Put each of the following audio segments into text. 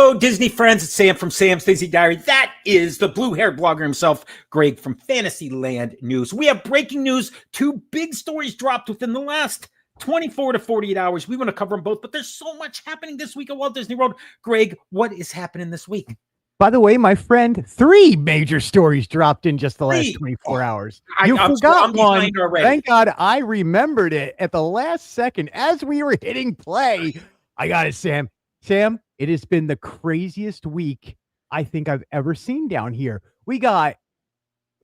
Hello, Disney friends. It's Sam from Sam's Disney Diary. That is the blue-haired blogger himself, Greg from Fantasyland News. We have breaking news. 2 big stories dropped within the last 24 to 48 hours. We want to cover them both, but there's so much happening this week at Walt Disney World. Greg, what is happening this week? By the way, my friend, 3 major stories dropped in just the last 24 hours. You forgot one. Thank God I remembered it at the last second as we were hitting play. I got it, Sam. Sam, it has been the craziest week I think I've ever seen down here. We got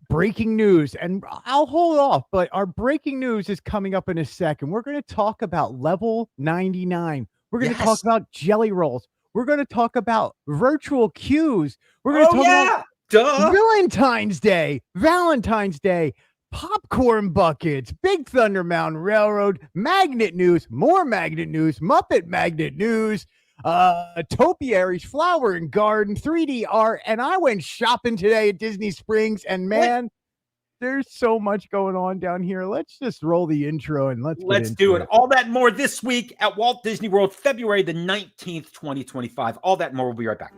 breaking news, and I'll hold off, but our breaking news is coming up in a second. We're going to talk about level 99. We're going to talk about jelly rolls. We're going to talk about virtual queues. We're going to talk about Villaintines Day, Valentine's Day, popcorn buckets, Big Thunder Mountain Railroad, magnet news, more magnet news, Muppet magnet news, topiaries, flower and garden, 3D art, and I went shopping today at Disney Springs, and man, there's so much going on down here. Let's just roll the intro and let's do it. All that and more this week at Walt Disney World, February the 19th, 2025. All that and more. We'll be right back.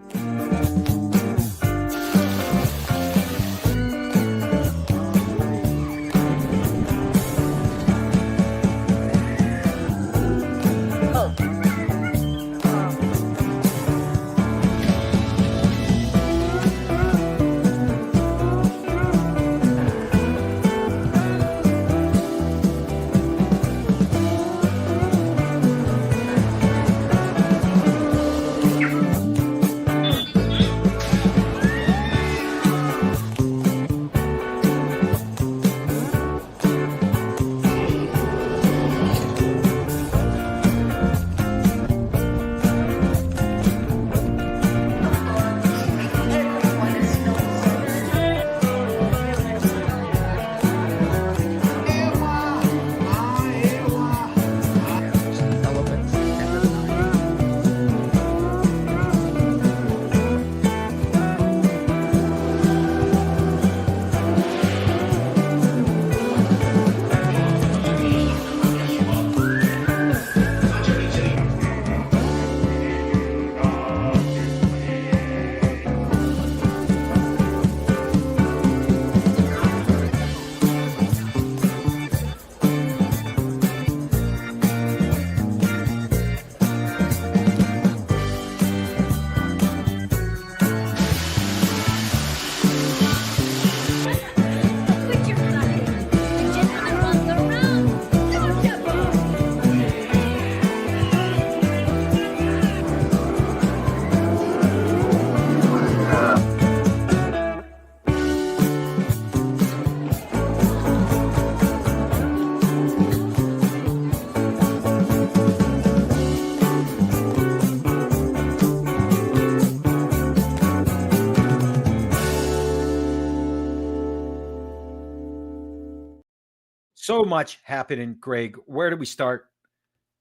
So much happening, Greg. Where do we start?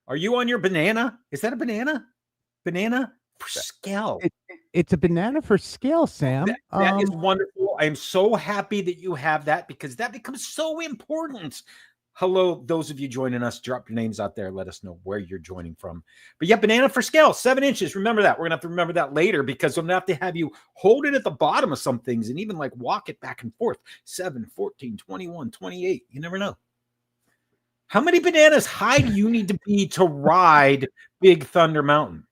Are you on your banana? Is that a banana? Banana for scale. It's a banana for scale, Sam. That is wonderful. I am so happy that you have that because that becomes so important. Hello, those of you joining us, drop your names out there. Let us know where you're joining from. But yeah, banana for scale, 7 inches. Remember that. We're going to have to remember that later because I'm going to have to have you hold it at the bottom of some things and even like walk it back and forth. 7, 14, 21, 28. You never know. How many bananas high do you need to be to ride Big Thunder Mountain?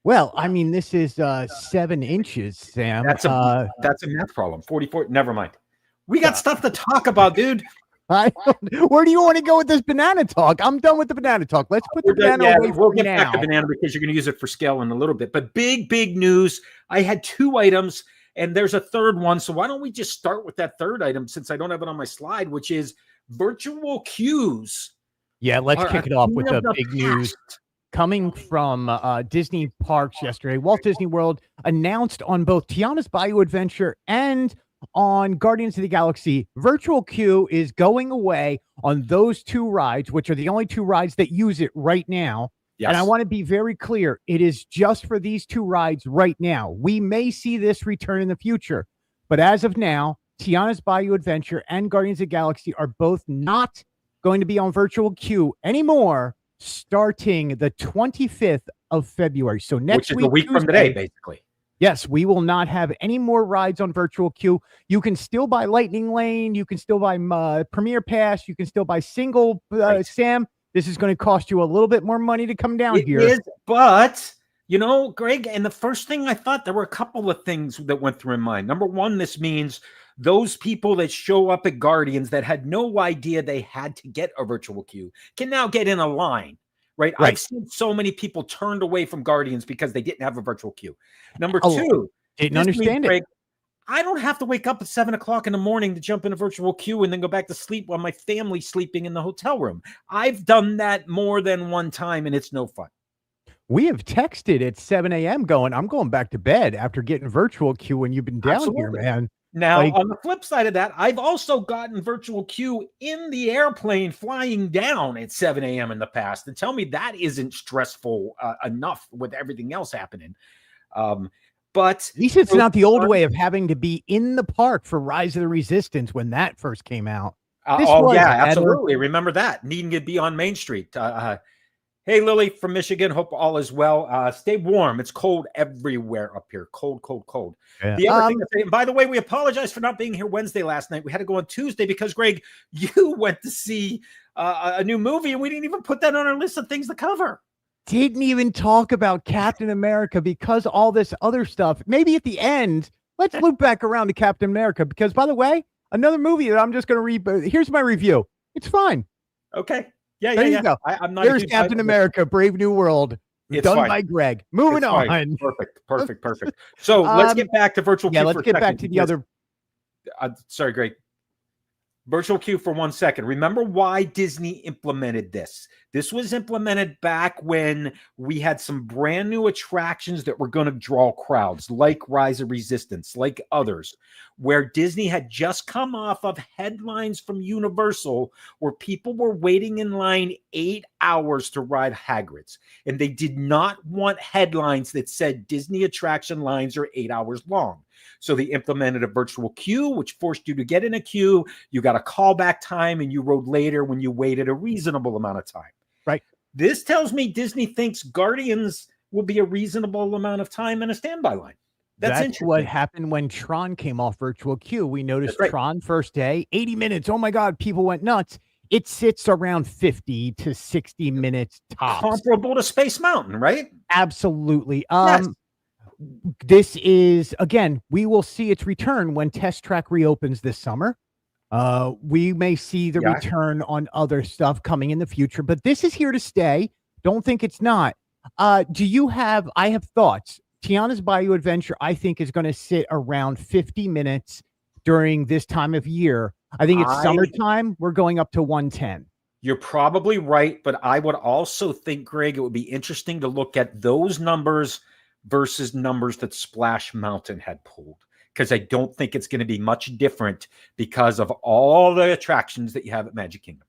Well, I mean, this is 7 inches, Sam. That's a math problem. 44. Never mind. We got stuff to talk about, dude. Where do you want to go with this banana talk? I'm done with the banana talk. Let's put the banana away. We'll get back to banana because you're going to use it for scale in a little bit. But big news. I had 2 items, and there's a third one. So why don't we just start with that third item since I don't have it on my slide, which is virtual queues. Yeah, let's kick it off with the big news coming from Disney parks yesterday. Walt Disney World announced on both Tiana's Bayou Adventure and on Guardians of the Galaxy, virtual queue is going away on those 2 rides, which are the only 2 rides that use it right now. Yes. And I want to be very clear. It is just for these 2 rides right now. We may see this return in the future, but as of now, Tiana's Bayou Adventure and Guardians of the Galaxy are both not going to be on virtual queue anymore starting the 25th of February. So next week, which is a week from today, basically. Yes, we will not have any more rides on virtual queue. You can still buy Lightning Lane. You can still buy Premier Pass. You can still buy single. Sam, this is going to cost you a little bit more money to come down here. It is, but you know, Greg, and the first thing I thought, there were a couple of things that went through my mind. Number one, this means those people that show up at Guardians that had no idea they had to get a virtual queue can now get in a line. Right. I've seen so many people turned away from Guardians because they didn't have a virtual queue. Number two, didn't understand it. I don't have to wake up at 7 o'clock in the morning to jump in a virtual queue and then go back to sleep while my family's sleeping in the hotel room. I've done that more than one time, and it's no fun. We have texted at 7 a.m. going, I'm going back to bed after getting virtual queue when you've been down here, man. Now, on the flip side of that, I've also gotten virtual queue in the airplane flying down at 7 a.m. in the past. And tell me that isn't stressful enough with everything else happening. But at least it's not the old way of having to be in the park for Rise of the Resistance when that first came out. Absolutely. Remember that. Needing to be on Main Street. Hey, Lily from Michigan. Hope all is well. Stay warm. It's cold everywhere up here. Cold, cold, cold. Yeah. The other thing to say, and by the way, we apologize for not being here Wednesday last night. We had to go on Tuesday because, Greg, you went to see a new movie, and we didn't even put that on our list of things to cover. Didn't even talk about Captain America because all this other stuff. Maybe at the end, let's loop back around to Captain America because, by the way, another movie that I'm just going to read. Here's my review. It's fine. Okay. There you go. I'm not. There's Captain America, Brave New World. Done by Greg. Moving on. Perfect. So let's get back to virtual queue. Let's get back to the other. Sorry, Greg. Virtual queue for 1 second. Remember why Disney implemented this? This was implemented back when we had some brand new attractions that were going to draw crowds, like Rise of Resistance, like others, where Disney had just come off of headlines from Universal where people were waiting in line 8 hours to ride Hagrid's. And they did not want headlines that said Disney attraction lines are 8 hours long. So they implemented a virtual queue, which forced you to get in a queue. You got a callback time, and you rode later when you waited a reasonable amount of time. Right. This tells me Disney thinks Guardians will be a reasonable amount of time in a standby line. That's what happened when Tron came off virtual queue. We noticed Tron first day, 80 minutes. Oh my God, people went nuts. It sits around 50 to 60 minutes tops. Comparable to Space Mountain, right? Absolutely. Yes. This is, again, we will see its return when Test Track reopens this summer. We may see the return on other stuff coming in the future, but this is here to stay. Don't think it's not. I have thoughts. Tiana's Bayou Adventure, I think, is going to sit around 50 minutes during this time of year. I think it's summertime. We're going up to 110. You're probably right, but I would also think, Greg, it would be interesting to look at those numbers versus numbers that Splash Mountain had pulled, because I don't think it's going to be much different because of all the attractions that you have at Magic Kingdom.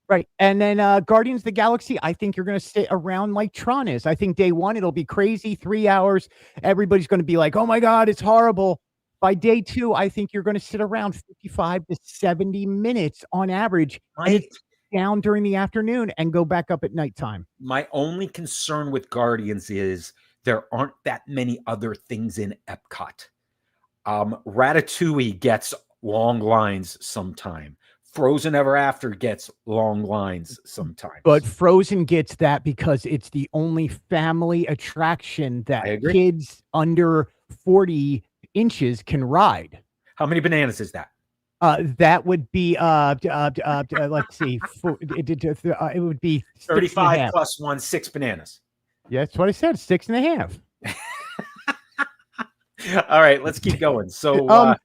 Right. And then Guardians of the Galaxy, I think you're going to sit around like Tron is. I think day one, it'll be crazy, 3 hours. Everybody's going to be like, oh my God, it's horrible. By day two, I think you're going to sit around 55 to 70 minutes on average. And it's down during the afternoon and go back up at nighttime. My only concern with Guardians is there aren't that many other things in EPCOT. Ratatouille gets long lines sometime. Frozen Ever After gets long lines sometimes. But Frozen gets that because it's the only family attraction that kids under 40 inches can ride. How many bananas is that? That would be let's see. It would be 35 plus 1, 6 bananas. Yeah, that's what I said. 6.5. All right, let's keep going. So,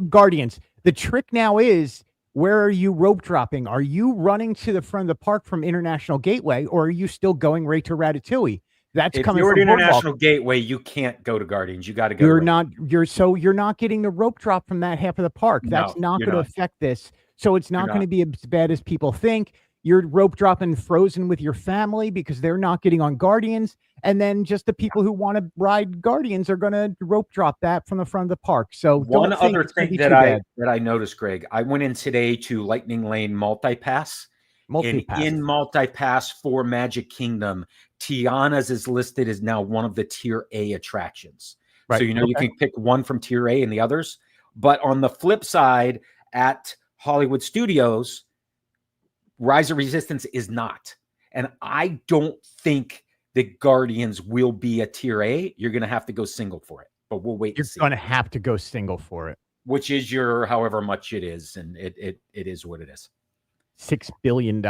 Guardians. The trick now is, where are you rope dropping? Are you running to the front of the park from International Gateway, or are you still going right to Ratatouille? That's coming from International Gateway. You can't go to Guardians. You got to go. You're not getting the rope drop from that half of the park. That's not going to affect this. So it's not going to be as bad as people think. You're rope dropping Frozen with your family because they're not getting on Guardians. And then just the people who want to ride Guardians are going to rope drop that from the front of the park. So one other thing that I noticed, Greg, I went in today to Lightning Lane Multipass. In Multipass for Magic Kingdom, Tiana's is listed as now one of the tier A attractions. Right. So, you can pick one from tier A and the others. But on the flip side, at Hollywood Studios, Rise of Resistance is not. And I don't think the Guardians will be a tier A. You're going to have to go single for it, but we'll wait. You're going to have to go single for it, which is your however much it is, and it is what it is. $6 billion.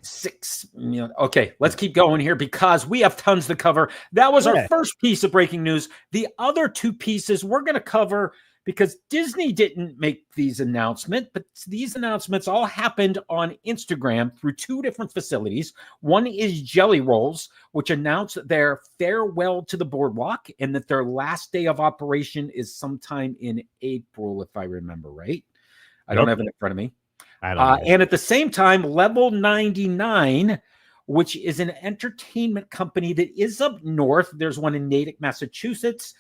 6 million. Okay, let's keep going here because we have tons to cover. That was our first piece of breaking news. The other two pieces we're going to cover because Disney didn't make these announcements, but these announcements all happened on Instagram through two different facilities. One is Jelly Rolls, which announced their farewell to the boardwalk and that their last day of operation is sometime in April, if I remember right. I don't have it in front of me. And at the same time, Level 99, which is an entertainment company that is up north. There's one in Natick, Massachusetts.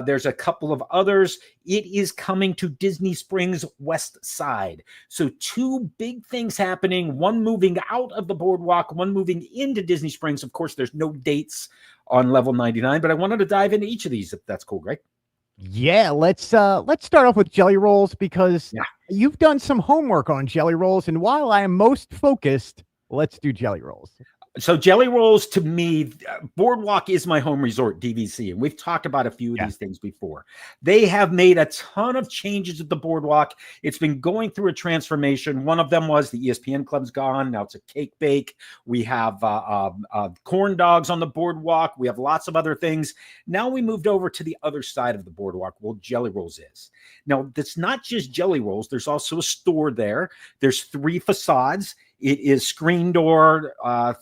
There's a couple of others. It is coming to Disney Springs West Side. So two big things happening, one moving out of the boardwalk, one moving into Disney Springs. Of course, there's no dates on Level 99, but I wanted to dive into each of these, if that's cool, Greg. Yeah, let's start off with Jelly Rolls because you've done some homework on Jelly Rolls, and while I am most focused, let's do Jelly Rolls. So Jelly Rolls, to me, Boardwalk is my home resort, DVC, and we've talked about a few of these things before. They have made a ton of changes at the Boardwalk. It's been going through a transformation. One of them was the ESPN Club's gone. Now it's a cake bake. We have corn dogs on the Boardwalk. We have lots of other things. Now we moved over to the other side of the Boardwalk. Well, Jelly Rolls is. Now, that's not just Jelly Rolls. There's also a store there. There's 3 facades. It is Screen Door,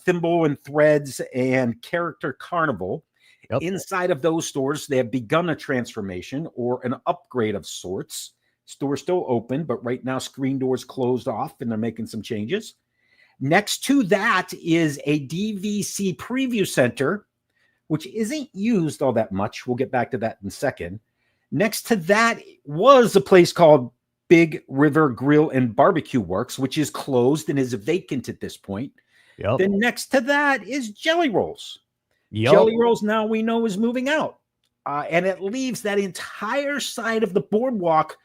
Thimble and Threads, and Character Carnival. Yep. Inside of those stores, they have begun a transformation or an upgrade of sorts. Store still open, but right now Screen Door's closed off, and they're making some changes. Next to that is a DVC preview center, which isn't used all that much. We'll get back to that in a second. Next to that was a place called Big River Grill and Barbecue Works, which is closed and is vacant at this point. Yep. Then next to that is Jelly Rolls. Yep. Jelly Rolls now we know is moving out. And it leaves that entire side of the boardwalk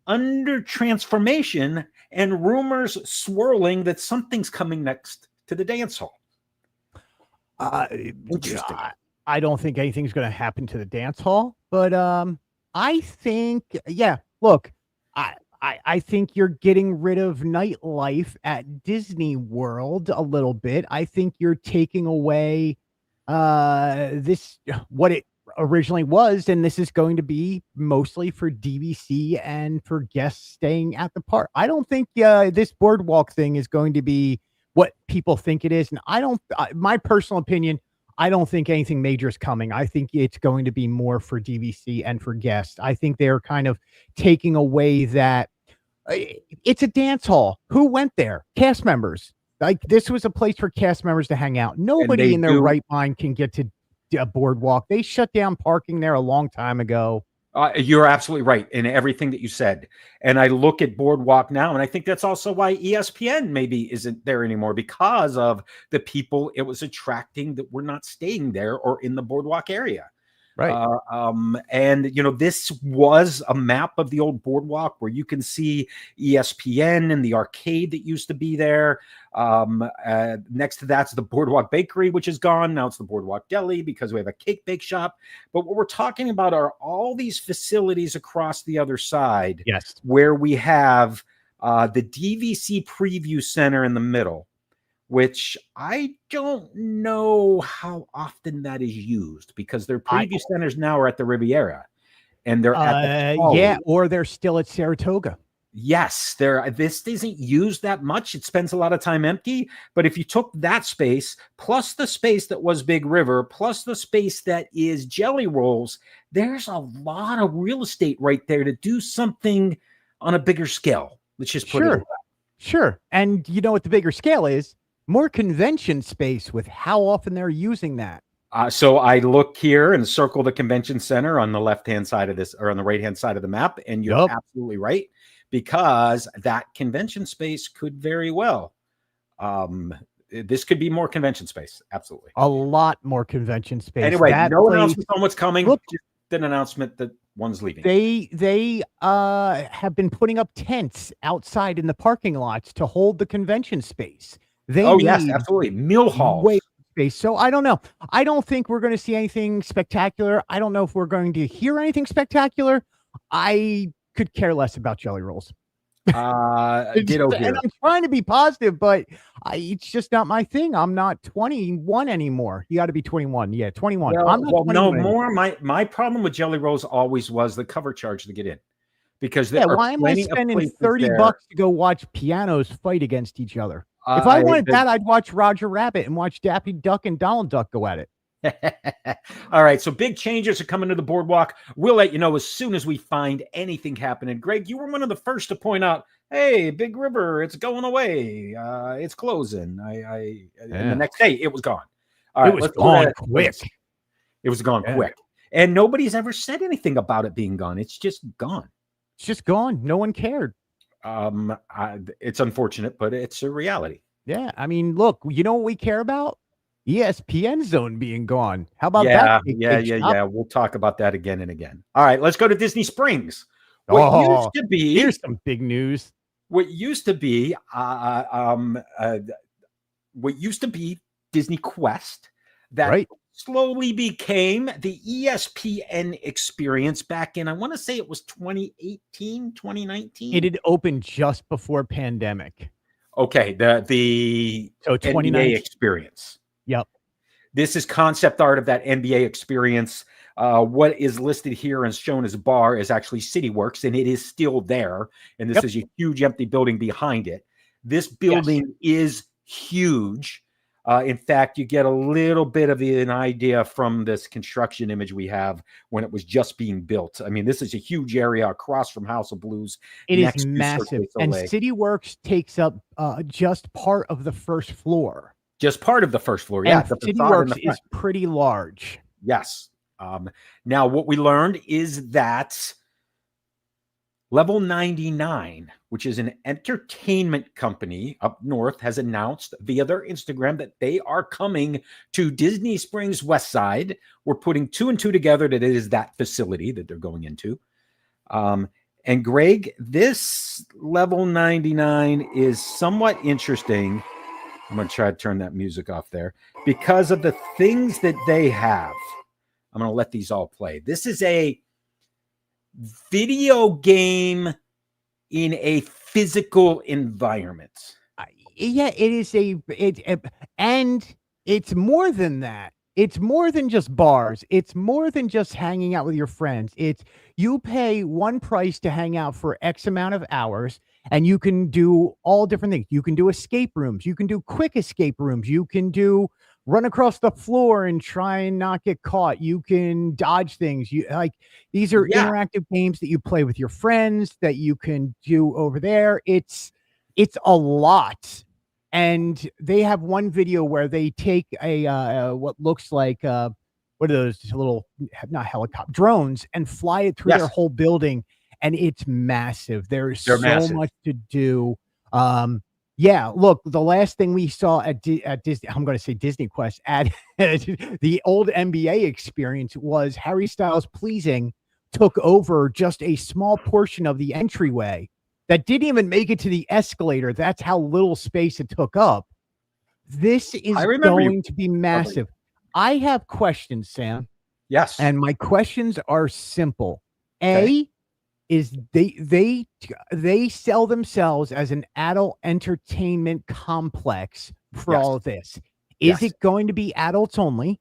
under transformation and rumors swirling that something's coming next to the dance hall. Interesting. I don't think anything's going to happen to the dance hall, but I think, look, I think you're getting rid of nightlife at Disney World a little bit. I think you're taking away what it originally was, and this is going to be mostly for DVC and for guests staying at the park. I don't think this boardwalk thing is going to be what people think it is, and my personal opinion, I don't think anything major is coming. I think it's going to be more for DVC and for guests. I think they're kind of taking away that it's a dance hall. Who went there? Cast members. Like, this was a place for cast members to hang out. Nobody in their right mind can get to a boardwalk. They shut down parking there a long time ago. You're absolutely right in everything that you said. And I look at Boardwalk now, and I think that's also why ESPN maybe isn't there anymore, because of the people it was attracting that were not staying there or in the Boardwalk area. Right. And, this was a map of the old boardwalk where you can see ESPN and the arcade that used to be there. Next to that's the Boardwalk Bakery, which is gone. Now it's the Boardwalk Deli because we have a cake bake shop. But what we're talking about are all these facilities across the other side. Yes. Where we have the DVC Preview Center in the middle, which I don't know how often that is used because their preview centers now are at the Riviera, and they're at the or they're still at Saratoga. Yes, this isn't used that much. It spends a lot of time empty. But if you took that space plus the space that was Big River plus the space that is Jelly Rolls, there's a lot of real estate right there to do something on a bigger scale. Let's just put it. Sure. And you know what the bigger scale is? More convention space with how often they're using that. So I look here and circle the convention center on the left-hand side of this, or on the right-hand side of the map. And you're absolutely right, because that convention space could very well this could be more convention space. Absolutely. A lot more convention space. Anyway, no announcement on what's coming. Look, just an announcement that one's leaving. They have been putting up tents outside in the parking lots to hold the convention space. Yes, absolutely. Mill halls. Space. So I don't know. I don't think we're going to see anything spectacular. I don't know if we're going to hear anything spectacular. I could care less about jelly rolls. Ditto here. And I'm trying to be positive, but it's just not my thing. I'm not 21 anymore. You got to be 21. Yeah, 21. Well, I'm not 21 more. My problem with jelly rolls always was the cover charge to get in, because why am I spending $30 to go watch pianos fight against each other? If I wanted that, I'd watch Roger Rabbit and watch Daffy Duck and Donald Duck go at it. All right, so big changes are coming to the boardwalk. We'll let you know as soon as we find anything happening. Greg, you were one of the first to point out, hey, Big River, it's going away. It's closing. And the next day it was gone. All right, it was gone quick. It was gone quick. And nobody's ever said anything about it being gone. It's just gone. It's just gone. No one cared. It's unfortunate, but it's a reality. Yeah, I mean, look, you know what we care about? ESPN Zone being gone. How about that? Yeah. We'll talk about that again and again. All right, let's go to Disney Springs. Used to be, here's some big news. What used to be Disney Quest, that slowly became the ESPN experience back in, I want to say it was 2018, 2019. It had opened just before pandemic. Okay, the NBA experience. Yep. This is concept art of that NBA experience. What is listed here and shown as a bar is actually CityWorks, and it is still there. And this is a huge empty building behind it. This building is huge. In fact, you get a little bit of an idea from this construction image we have when it was just being built. I mean, this is a huge area across from House of Blues. It is massive. And CityWorks takes up just part of the first floor. Just part of the first floor. Yeah. CityWorks is pretty large. Yes. Now, what we learned is that Level 99, which is an entertainment company up north, has announced via their Instagram that they are coming to Disney Springs West Side. We're putting 2 and 2 together that it is that facility that they're going into. And Greg, this Level 99 is somewhat interesting. I'm going to try to turn that music off there because of the things that they have. I'm going to let these all play. This is a video game in a physical environment. Yeah, it is and it's more than that. It's more than just bars. It's more than just hanging out with your friends. It's you pay one price to hang out for X amount of hours, and you can do all different things. You can do escape rooms. You can do quick escape rooms. You can do run across the floor and try and not get caught. You can dodge things. These are interactive games that you play with your friends that you can do over there. It's a lot. And they have one video where they take a what looks like what are those little, not helicopter, drones, and fly it through their whole building, and it's massive. There's so much to do. Look, the last thing we saw at Disney, I'm going to say Disney Quest, at the old NBA experience was Harry Styles Pleasing took over just a small portion of the entryway that didn't even make it to the escalator. That's how little space it took up. This is going to be massive. I have questions, Sam. Yes. And my questions are simple. Is they sell themselves as an adult entertainment complex for all of this. Is it going to be adults only?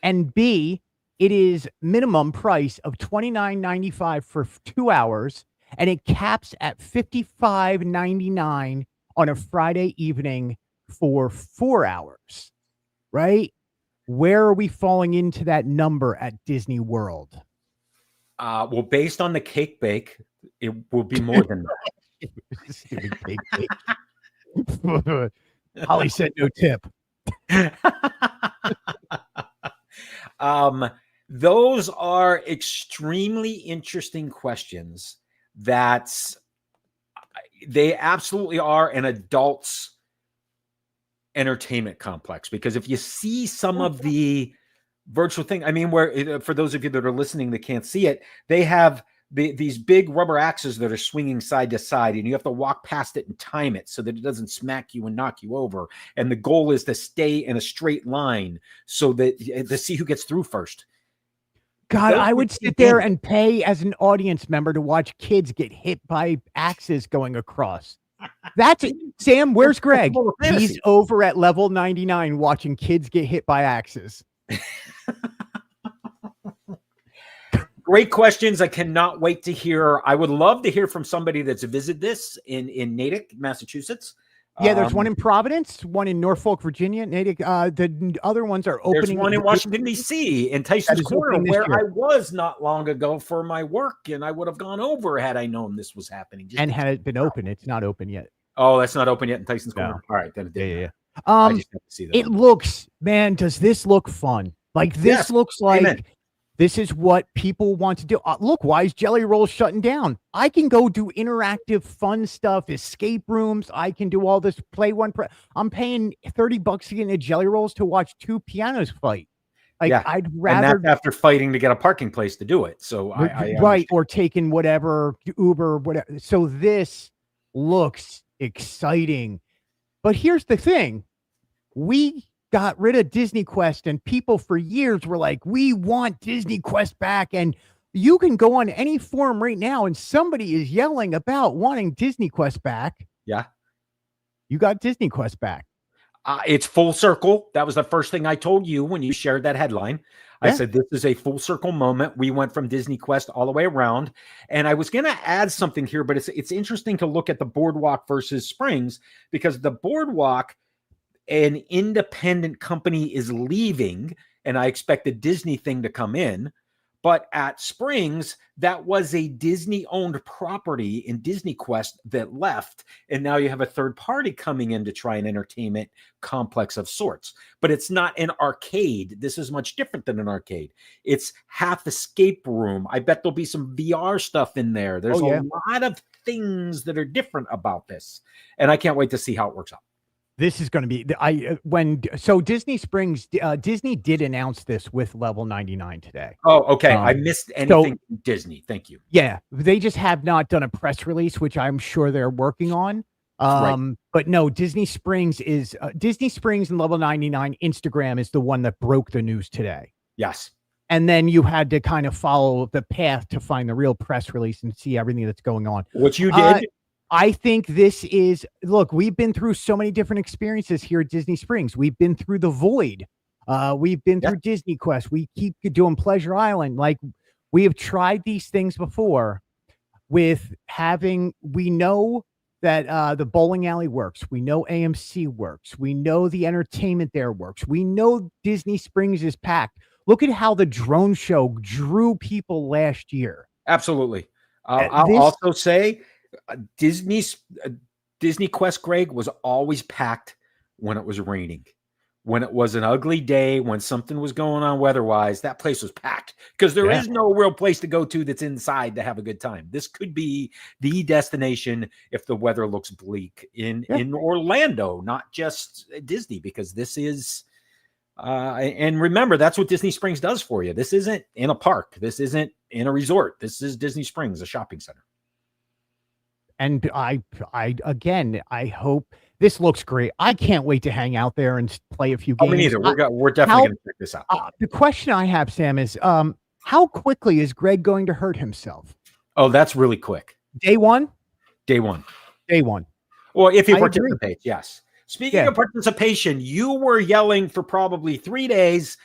And B, it is minimum price of $29.95 for 2 hours. And it caps at $55.99 on a Friday evening for 4 hours, right? Where are we falling into that number at Disney World? Well, based on the cake bake, it will be more than that. Holly said no tip. Those are extremely interesting questions. They absolutely are an adults entertainment complex, because if you see some of the virtual thing, I mean, where for those of you that are listening that can't see it, they have these big rubber axes that are swinging side to side, and you have to walk past it and time it so that it doesn't smack you and knock you over. And the goal is to stay in a straight line so that to see who gets through first. God, I would sit there and pay as an audience member to watch kids get hit by axes going across. That's it. Sam, where's Greg? He's over at level 99 watching kids get hit by axes. Great questions. I cannot wait to hear. I would love to hear from somebody that's visited this in Natick, Massachusetts. Yeah, there's one in Providence, one in Norfolk, Virginia. Natick. The other ones are opening. There's one in Washington, D.C., in Tyson's Corner, where I was not long ago for my work, and I would have gone over had I known this was happening. And had it been open, it's not open yet. Oh, that's not open yet in Tyson's Corner. All right, then yeah. I just have to see that. It looks, man, does this look fun? Like this looks like. Amen. This is what people want to do. Look, why is Jelly Roll shutting down? I can go do interactive fun stuff, escape rooms. I can do all this. I'm paying $30 to get into Jelly Rolls to watch two pianos fight. Like I'd rather. And that's after fighting to get a parking place to do it. So right, or taking whatever Uber, whatever. So this looks exciting, but here's the thing: we got rid of Disney Quest, and people for years were like, we want Disney Quest back. And you can go on any forum right now and somebody is yelling about wanting Disney Quest back. Yeah. You got Disney Quest back. It's full circle. That was the first thing I told you when you shared that headline. I said, this is a full circle moment. We went from Disney Quest all the way around. And I was going to add something here, but it's interesting to look at the Boardwalk versus Springs, because the Boardwalk, an independent company, is leaving, and I expect the Disney thing to come in. But at Springs, that was a Disney-owned property in Disney Quest that left, and now you have a third party coming in to try an entertainment complex of sorts. But it's not an arcade. This is much different than an arcade. It's half escape room. I bet there'll be some VR stuff in there. There's a lot of things that are different about this, and I can't wait to see how it works out. This is going to be Disney Springs. Disney did announce this with level 99 today. Oh, okay. I missed anything from Disney. Thank you. Yeah, they just have not done a press release, which I'm sure they're working on. Right. But no, Disney Springs and level 99 Instagram is the one that broke the news today. Yes. And then you had to kind of follow the path to find the real press release and see everything that's going on. What you did. I think this is, look, we've been through so many different experiences here at Disney Springs. We've been through the Void. We've been through Disney Quest. We keep doing Pleasure Island. Like, we have tried these things before we know that the bowling alley works. We know AMC works. We know the entertainment there works. We know Disney Springs is packed. Look at how the drone show drew people last year. Absolutely. I'll also say, Disney Quest, Greg, was always packed when it was raining. When it was an ugly day, when something was going on weather-wise, that place was packed, because there is no real place to go to that's inside to have a good time. This could be the destination if the weather looks bleak in Orlando, not just Disney, because this is and remember, that's what Disney Springs does for you. This isn't in a park. This isn't in a resort. This is Disney Springs, a shopping center. And I hope this looks great. I can't wait to hang out there and play a few games. Me neither. We're definitely going to check this out. The question I have, Sam, is how quickly is Greg going to hurt himself? Oh, that's really quick. Day one. Well, if he participates, yes. Speaking of participation, you were yelling for probably 3 days.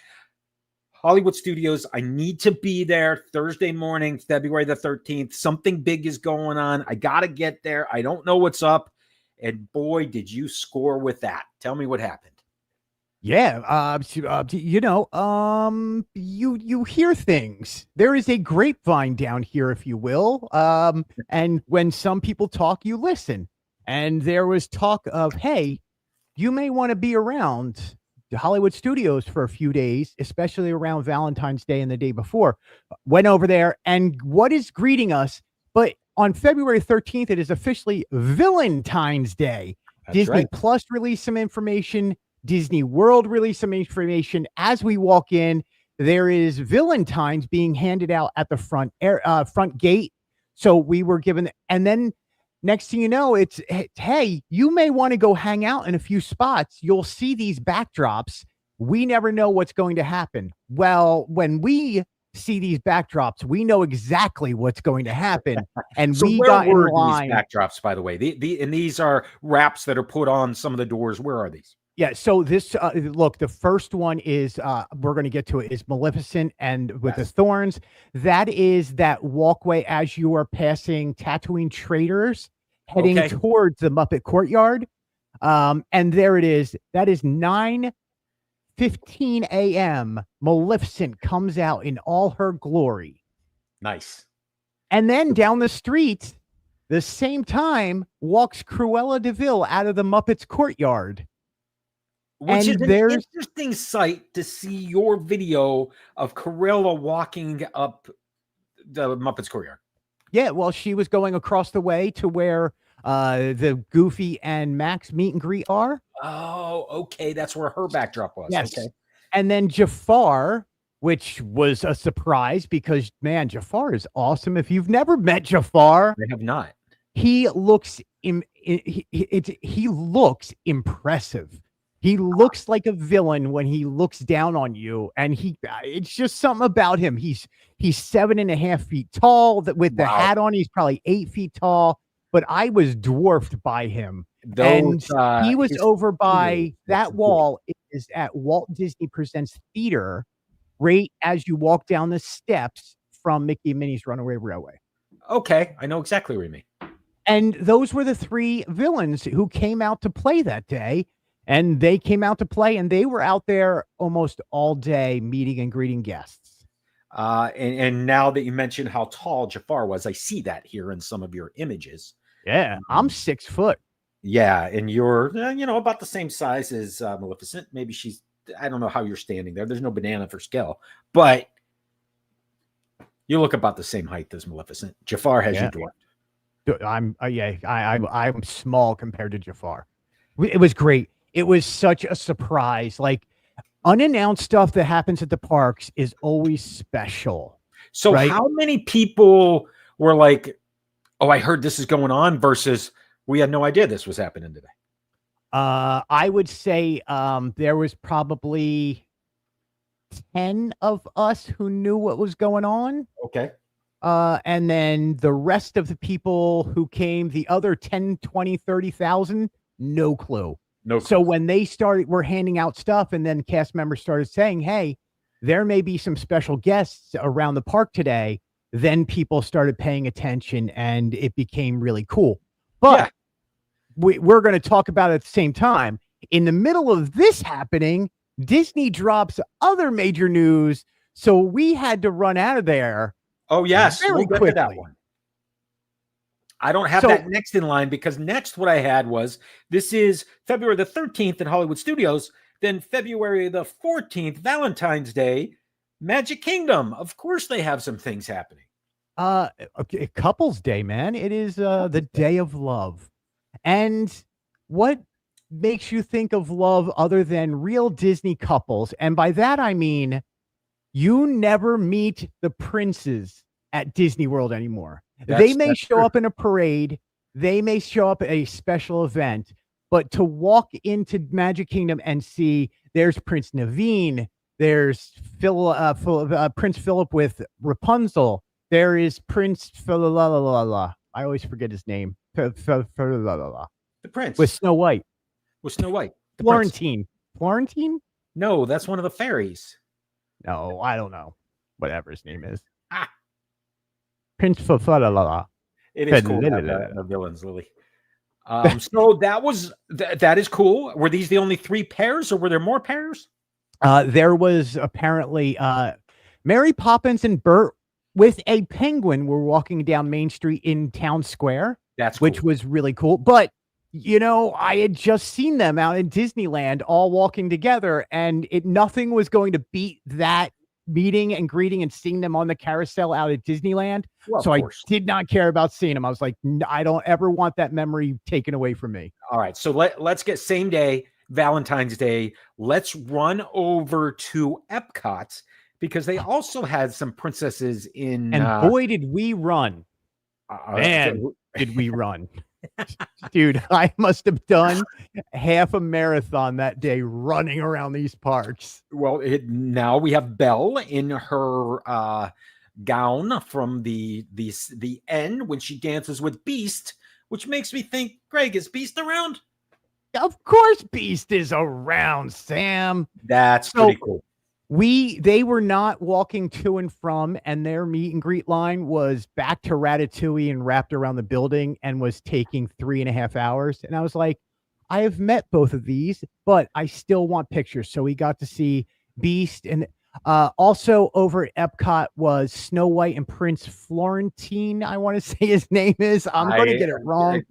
Hollywood Studios, I need to be there Thursday morning, February the 13th. Something big is going on. I got to get there. I don't know what's up. And boy, did you score with that. Tell me what happened. Yeah. You hear things. There is a grapevine down here, if you will. And when some people talk, you listen. And there was talk of, hey, you may want to be around the Hollywood Studios for a few days, especially around Valentine's Day and the day before. Went over there, and what is greeting us? But on February 13th, it is officially Villaintines Day. Disney Plus released some information. Disney World released some information. As we walk in, there is Villaintines being handed out at the front gate. So we were given, and then next thing you know, it's, hey, you may want to go hang out in a few spots. You'll see these backdrops. We never know what's going to happen. Well, when we see these backdrops, we know exactly what's going to happen. And so we got in line. These backdrops, by the way, and these are wraps that are put on some of the doors. Where are these? Yeah, so this look, the first one is we're going to get to it, is Maleficent and with the thorns. That is that walkway as you are passing Tatooine Traders heading towards the Muppet Courtyard. And there it is. That is 9:15 a.m. Maleficent comes out in all her glory. Nice. And then down the street, the same time, walks Cruella de Vil out of the Muppets Courtyard. Which is an interesting sight to see your video of Cruella walking up the Muppets Courtyard. Yeah, well, she was going across the way to where the Goofy and Max meet and greet are. Oh, okay. That's where her backdrop was. Yes. Okay. And then Jafar, which was a surprise because, man, Jafar is awesome. If you've never met Jafar, I have not. He looks impressive. He looks like a villain when he looks down on you, and it's just something about him. He's 7.5 feet tall. With the hat on, he's probably 8 feet tall. But I was dwarfed by him. And he was over by that wall. It is at Walt Disney Presents Theater, right as you walk down the steps from Mickey and Minnie's Runaway Railway. Okay, I know exactly what you mean. And those were the three villains who came out to play that day. And they came out to play, and they were out there almost all day meeting and greeting guests. And now that you mentioned how tall Jafar was, I see that here in some of your images. Yeah, I'm 6 foot. Yeah, and you're, about the same size as Maleficent. Maybe I don't know how you're standing there. There's no banana for scale, but you look about the same height as Maleficent. Jafar has you dwarfed. I'm small compared to Jafar. It was great. It was such a surprise. Like, unannounced stuff that happens at the parks is always special. So how many people were like, oh, I heard this is going on, versus we had no idea this was happening today? I would say there was probably 10 of us who knew what was going on. Okay. And then the rest of the people who came, the other 10, 20, 30,000, no clue. No clue. So when they were handing out stuff, and then cast members started saying, hey, there may be some special guests around the park today, then people started paying attention, and it became really cool. But we're going to talk about it at the same time. In the middle of this happening, Disney drops other major news, so we had to run out of there. Oh, yes. Very quickly. That one. I don't have that next in line, because next what I had was, this is February the 13th in Hollywood Studios. Then February the 14th, Valentine's Day, Magic Kingdom. Of course they have some things happening. Couples Day, man. It is the day of love. And what makes you think of love other than real Disney couples? And by that, I mean, you never meet the princes at Disney World anymore. They may show up in a parade. They may show up at a special event, but to walk into Magic Kingdom and see there's Prince Naveen, there's Prince Philip with Rapunzel, there is Prince I always forget his name. The prince with Snow White. Florentine. Florentine? No, that's one of the fairies. No, I don't know. Whatever his name is. Prince Fa. It is cool. The villains, Lily. So that is cool. Were these the only 3 pairs, or were there more pairs? There was apparently Mary Poppins and Bert with a penguin were walking down Main Street in Town Square. Which was really cool. But I had just seen them out in Disneyland all walking together, and nothing was going to beat that meeting and greeting and seeing them on the carousel out at Disneyland. Well, so I did not care about seeing them. I was like, I don't ever want that memory taken away from me. All right. So let's get same day, Valentine's Day. Let's run over to EPCOT because they also had some princesses in. And boy, did we run. Man, did we run. Dude, I must have done half a marathon that day running around these parks. Well, now we have Belle in her gown from the end when she dances with Beast, which makes me think, Greg, is Beast around? Of course Beast is around, Sam. That's pretty cool. They were not walking to and from, and their meet and greet line was back to Ratatouille and wrapped around the building and was taking 3.5 hours. And I was like, I have met both of these, but I still want pictures. So we got to see Beast, and also over at EPCOT was Snow White and Prince Florentine. I want to say his name is. I'm going to get it wrong.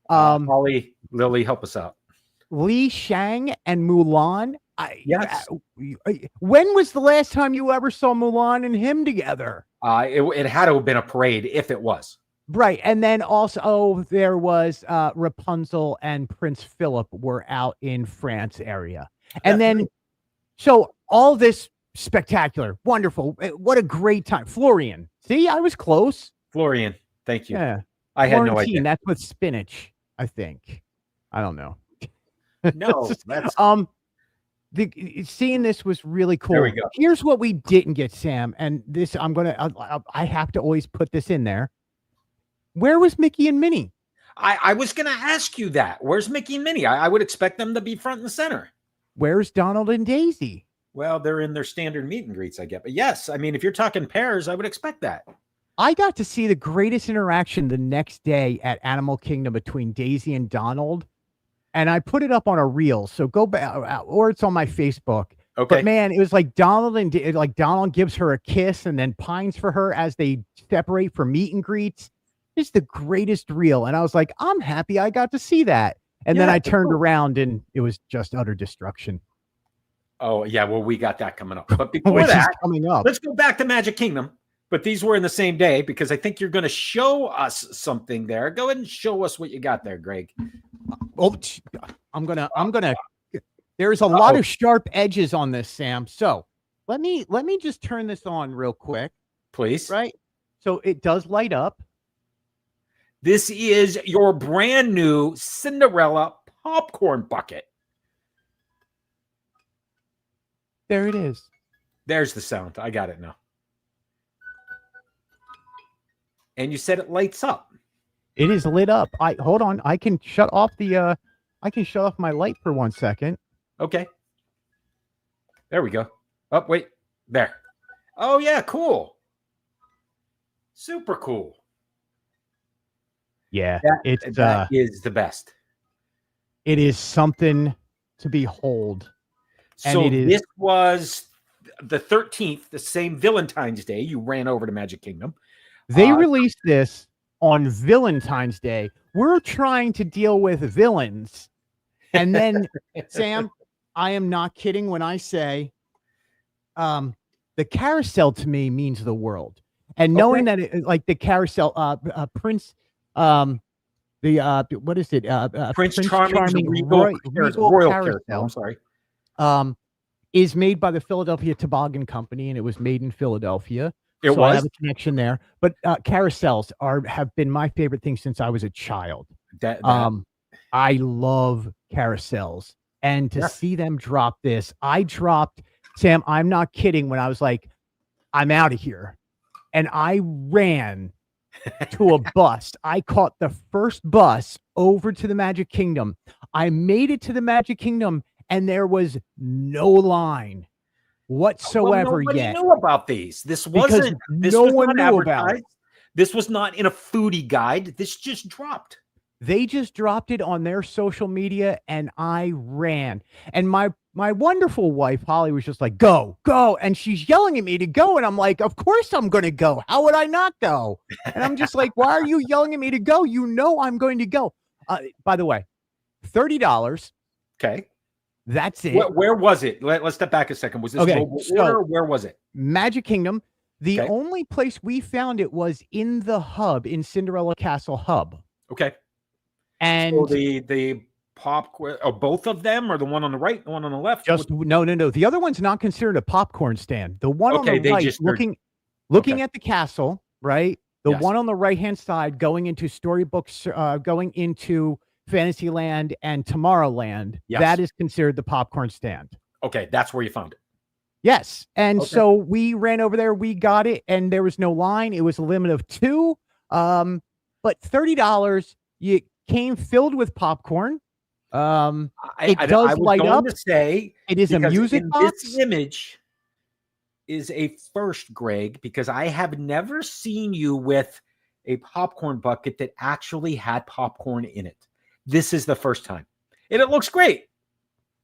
Holly, Lily, help us out. Li Shang and Mulan. Yes. When was the last time you ever saw Mulan and him together? It had to have been a parade if it was. Right. And then also there was Rapunzel and Prince Philip were out in France area. And then so all this spectacular, wonderful. What a great time. Florian. See, I was close. Florian. Thank you. Yeah. I had no idea. That's with spinach, I think. I don't know. No, that's seeing this was really cool. There we go. Here's what we didn't get, Sam, and this I have to always put this in there. Where was Mickey and Minnie? I was going to ask you that. Where's Mickey and Minnie? I would expect them to be front and center. Where's Donald and Daisy? Well, they're in their standard meet and greets, I get. But yes, I mean, if you're talking pairs, I would expect that. I got to see the greatest interaction the next day at Animal Kingdom between Daisy and Donald. And I put it up on a reel, so go back, or it's on my Facebook. Okay. But man, it was like Donald gives her a kiss and then pines for her as they separate for meet and greets. It's the greatest reel, and I was like, I'm happy I got to see that. And then I turned around and it was just utter destruction. Oh yeah, well we got that coming up. But before that, coming up, let's go back to Magic Kingdom. But these were in the same day because I think you're going to show us something there. Go ahead and show us what you got there, Greg. Oh, I'm gonna. There's a lot of sharp edges on this, Sam. So let me just turn this on real quick, please. Right. So it does light up. This is your brand new Cinderella popcorn bucket. There it is. There's the sound. I got it now. And you said it lights up. It is lit up. Hold on. I can shut off my light for 1 second. Okay. There we go. Oh, wait. There. Oh yeah, cool. Super cool. Yeah, that is the best. It is something to behold. And so this was the 13th, the same Villaintines Day. You ran over to Magic Kingdom. They released this on Villaintines Day. We're trying to deal with villains. And then, Sam, I am not kidding when I say the carousel to me means the world. And knowing that like the carousel, Prince, what is it? Prince Charming Royal Carousel. I'm sorry. Is made by the Philadelphia Toboggan Company, and it was made in Philadelphia. I have a connection there. But carousels have been my favorite thing since I was a child. I love carousels. And to see them drop this, Sam, I'm not kidding, when I was like, I'm out of here. And I ran to a bus. I caught the first bus over to the Magic Kingdom. I made it to the Magic Kingdom, and there was no line whatsoever yet. Nobody knew about these. This wasn't. No one knew about it. This was not in a foodie guide. This just dropped. They just dropped it on their social media, and I ran. And my wonderful wife, Holly, was just like, go, go. And she's yelling at me to go. And I'm like, of course I'm going to go. How would I not go? And I'm just like, why are you yelling at me to go? You know I'm going to go. By the way, $30. Okay. That's it. Where was it? Let's step back a second. Was this mobile order? Or where was it? Magic Kingdom. The only place we found it was in the hub, in Cinderella Castle hub. Okay. And so the popcorn, both of them, or the one on the right, the one on the left? No. The other one's not considered a popcorn stand. The one on the right, looking at the castle, right? The one on the right-hand side going into storybooks, going into Fantasyland and Tomorrowland, that is considered the popcorn stand. Okay, that's where you found it. Yes. And so we ran over there, we got it, and there was no line. It was a limit of 2. But $30, you came filled with popcorn. It does light up. To say, it is a music box. This image is a first, Greg, because I have never seen you with a popcorn bucket that actually had popcorn in it. This is the first time. And it looks great.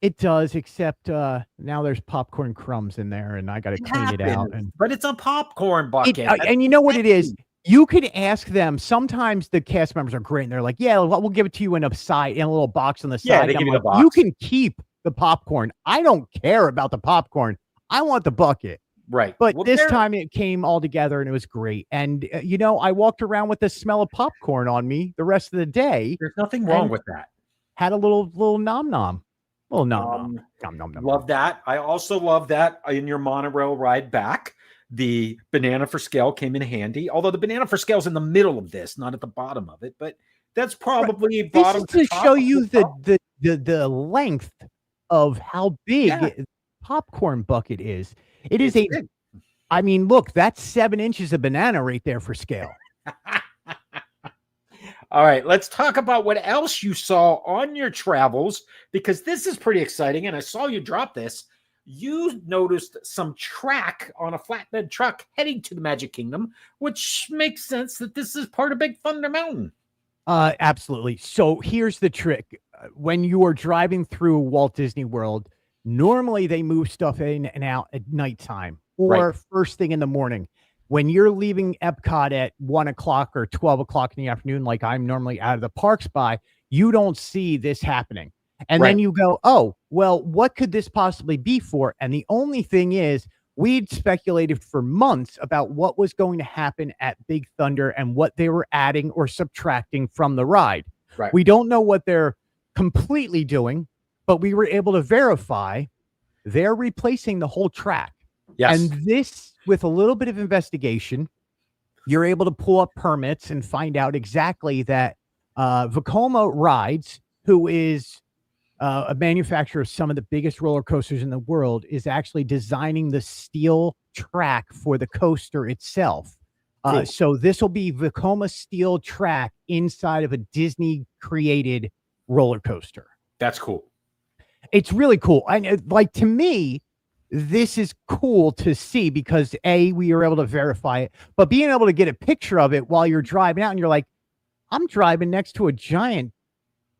It does, except now there's popcorn crumbs in there, and I got to clean it out. But it's a popcorn bucket. And you know what it is? You could ask them. Sometimes the cast members are great, and they're like, "Yeah, we'll give it to you in a little box on the side." Yeah, they give you the box. You can keep the popcorn. I don't care about the popcorn. I want the bucket. Right. But this time it came all together, and it was great. And I walked around with the smell of popcorn on me the rest of the day. There's nothing wrong with that. Had a little nom nom. Well, nom. Love that. I also love that in your monorail ride back, the banana for scale came in handy. Although the banana for scale is in the middle of this, not at the bottom of it, but that's probably bottom to show you the length of how big popcorn bucket is. It is big. I mean, look, that's 7 inches of banana right there for scale. All right, let's talk about what else you saw on your travels, because this is pretty exciting. And I saw you drop this. You noticed some track on a flatbed truck heading to the Magic Kingdom, which makes sense that this is part of Big Thunder Mountain. Absolutely. So here's the trick. When you are driving through Walt Disney World, normally they move stuff in and out at nighttime or first thing in the morning. When you're leaving EPCOT at 1 o'clock or 12 o'clock in the afternoon, like I'm normally out of the parks by, you don't see this happening. And then you go, oh, well, what could this possibly be for? And the only thing is, we'd speculated for months about what was going to happen at Big Thunder and what they were adding or subtracting from the ride. Right. We don't know what they're completely doing, but we were able to verify they're replacing the whole track. Yes. And this, with a little bit of investigation, you're able to pull up permits and find out exactly that Vekoma Rides, who is a manufacturer of some of the biggest roller coasters in the world, is actually designing the steel track for the coaster itself. Cool. So this will be Vekoma steel track inside of a Disney created roller coaster. That's cool. It's really cool. Like, to me, this is cool to see because we were able to verify it, but being able to get a picture of it while you're driving out and you're like, I'm driving next to a giant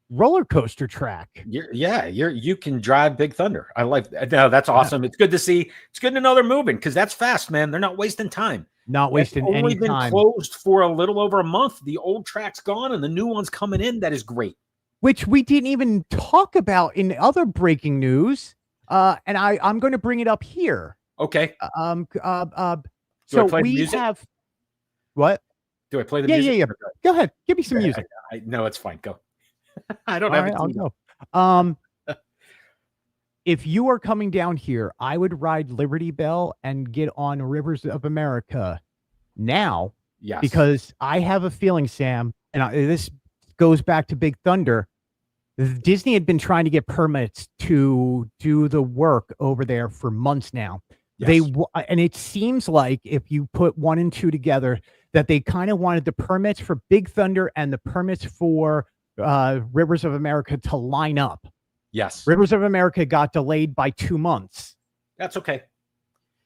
roller coaster track. You can drive Big Thunder. I like that. No, that's awesome. It's good to see. It's good to know they're moving, because that's fast, man. They're not wasting time. Not wasting any time. Only been closed for a little over a month. The old track's gone and the new one's coming in. That is great. Which we didn't even talk about in other breaking news. And I'm going to bring it up here. Okay. So we have what? Do I play the music? Yeah. Go ahead. Give me some music. No, it's fine. Go. I don't have it. I'll go. If you are coming down here, I would ride Liberty Bell and get on Rivers of America now. Yes. Because I have a feeling, Sam, and this goes back to Big Thunder. Disney had been trying to get permits to do the work over there for months now. Yes. And it seems like if you put 1 and 2 together, that they kind of wanted the permits for Big Thunder and the permits for Rivers of America to line up. Yes. Rivers of America got delayed by 2 months. That's okay.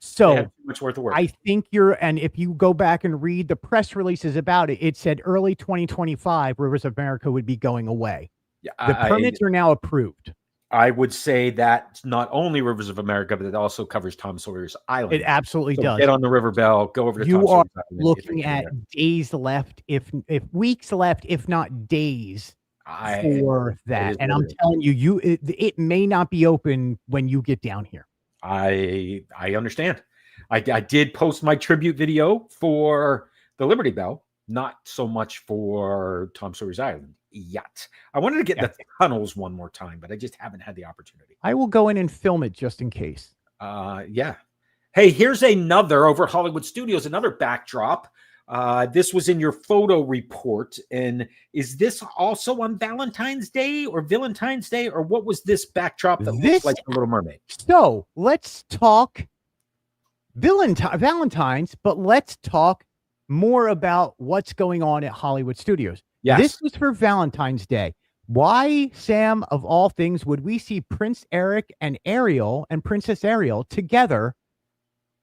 So too much worth of work. I think and if you go back and read the press releases about it, it said early 2025, Rivers of America would be going away. Yeah, the permits are now approved. I would say that not only Rivers of America, but it also covers Tom Sawyer's Island. It absolutely does. Get on the River Bell, go over to Tom Sawyer's Island. Looking at days left, if weeks left, if not days, for that. And I'm telling you, it may not be open when you get down here. I understand. I did post my tribute video for the Liberty Bell, not so much for Tom Sawyer's Island yet. I wanted to get the tunnels one more time, but I just haven't had the opportunity. I will go in and film it just in case. Yeah. Hey, here's another over Hollywood Studios, another backdrop. This was in your photo report. And is this also on Valentine's Day or Villaintines Day? Or what was this backdrop that looks like The Little Mermaid? So let's talk Valentine's, but let's talk more about what's going on at Hollywood Studios. Yes. This was for Valentine's Day. Why, Sam, of all things, would we see Prince Eric and Ariel and Princess Ariel together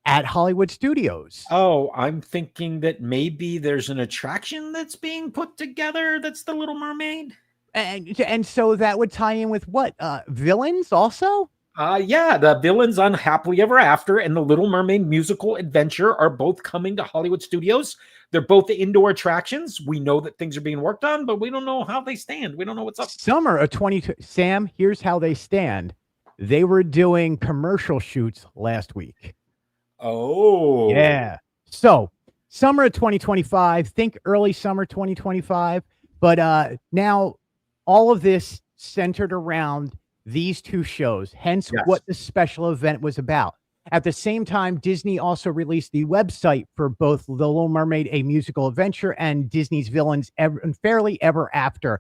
at Hollywood Studios? Oh, I'm thinking that maybe there's an attraction that's being put together that's The Little Mermaid. And so that would tie in with what? Villains also? Yeah, the Villains on Happily Ever After and the Little Mermaid musical adventure are both coming to Hollywood Studios. They're both indoor attractions. We know that things are being worked on, but we don't know how they stand. We don't know what's up. Summer of 22. Sam, here's how they stand. They were doing commercial shoots last week. Oh. Yeah. So summer of 2025, think early summer 2025. But now all of this centered around these two shows, hence what the special event was about. At the same time, Disney also released the website for both The Little Mermaid, a musical adventure, and Disney's Villains Fairly Ever After.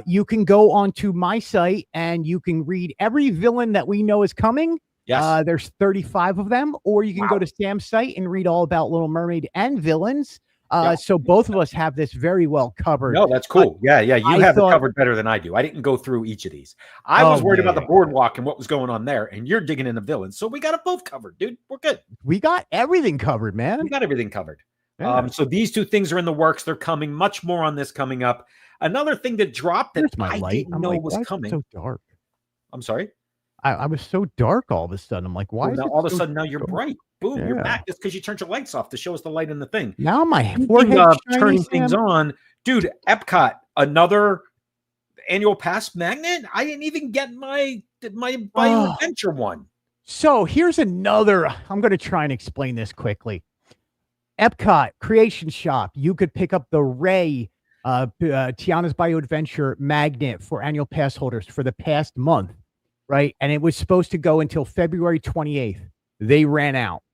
You can go onto my site and you can read every villain that we know is coming. Yes. There's 35 of them, or you can go to Sam's site and read all about Little Mermaid and Villains. So both of us have this very well covered. No, that's cool. Yeah. You have it covered better than I do. I didn't go through each of these. I was worried about the boardwalk and what was going on there, and you're digging into Villains. So we got it both covered, dude. We're good. We got everything covered, man. We got everything covered. Yeah. So these two things are in the works. They're coming. Much more on this coming up. Another thing that dropped that I didn't know was coming. So dark. I'm sorry. I was so dark all of a sudden. I'm like, why? Now all of a sudden now you're bright. Boom, you're back. It's because you turned your lights off to show us the light in the thing. Now my forehead turning things on. Dude, EPCOT, another annual pass magnet? I didn't even get my adventure one. So here's another. I'm going to try and explain this quickly. EPCOT Creation Shop. You could pick up the Ray Tiana's Bayou Adventure magnet for annual pass holders for the past month. Right. And it was supposed to go until February 28th. They ran out.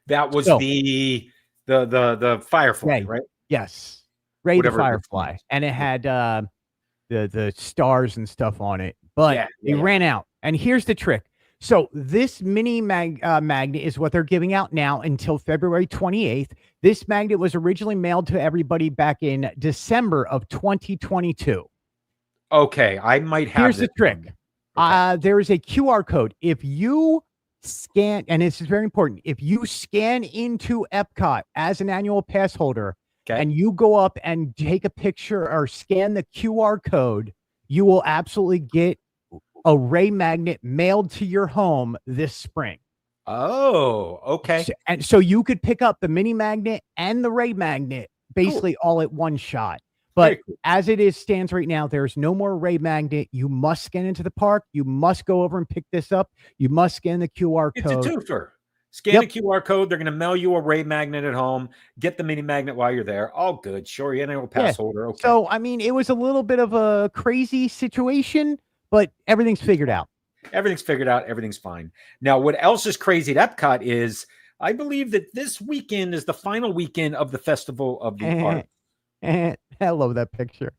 That was the Firefly, Ray, right? Yes. Ray the Firefly. And it had the stars and stuff on it. But they ran out. And here's the trick. So this mini magnet is what they're giving out now until February 28th. This magnet was originally mailed to everybody back in December of 2022. Okay. I might have. Here's the trick. There is a QR code. If you scan, and this is very important, if you scan into EPCOT as an annual pass holder, and you go up and take a picture or scan the QR code, you will absolutely get a Ray magnet mailed to your home this spring. Oh, okay. So you could pick up the mini magnet and the Ray magnet basically all at one shot. But as it stands right now, there's no more Ray magnet. You must scan into the park. You must go over and pick this up. You must scan the QR code. It's a twofer. Scan the QR code. They're going to mail you a Ray magnet at home. Get the mini magnet while you're there. All good. Sure, you're an annual pass holder. Okay. So, I mean, it was a little bit of a crazy situation, but everything's figured out. Everything's figured out. Everything's fine. Now, what else is crazy at EPCOT is I believe that this weekend is the final weekend of the Festival of the Arts. I love that picture.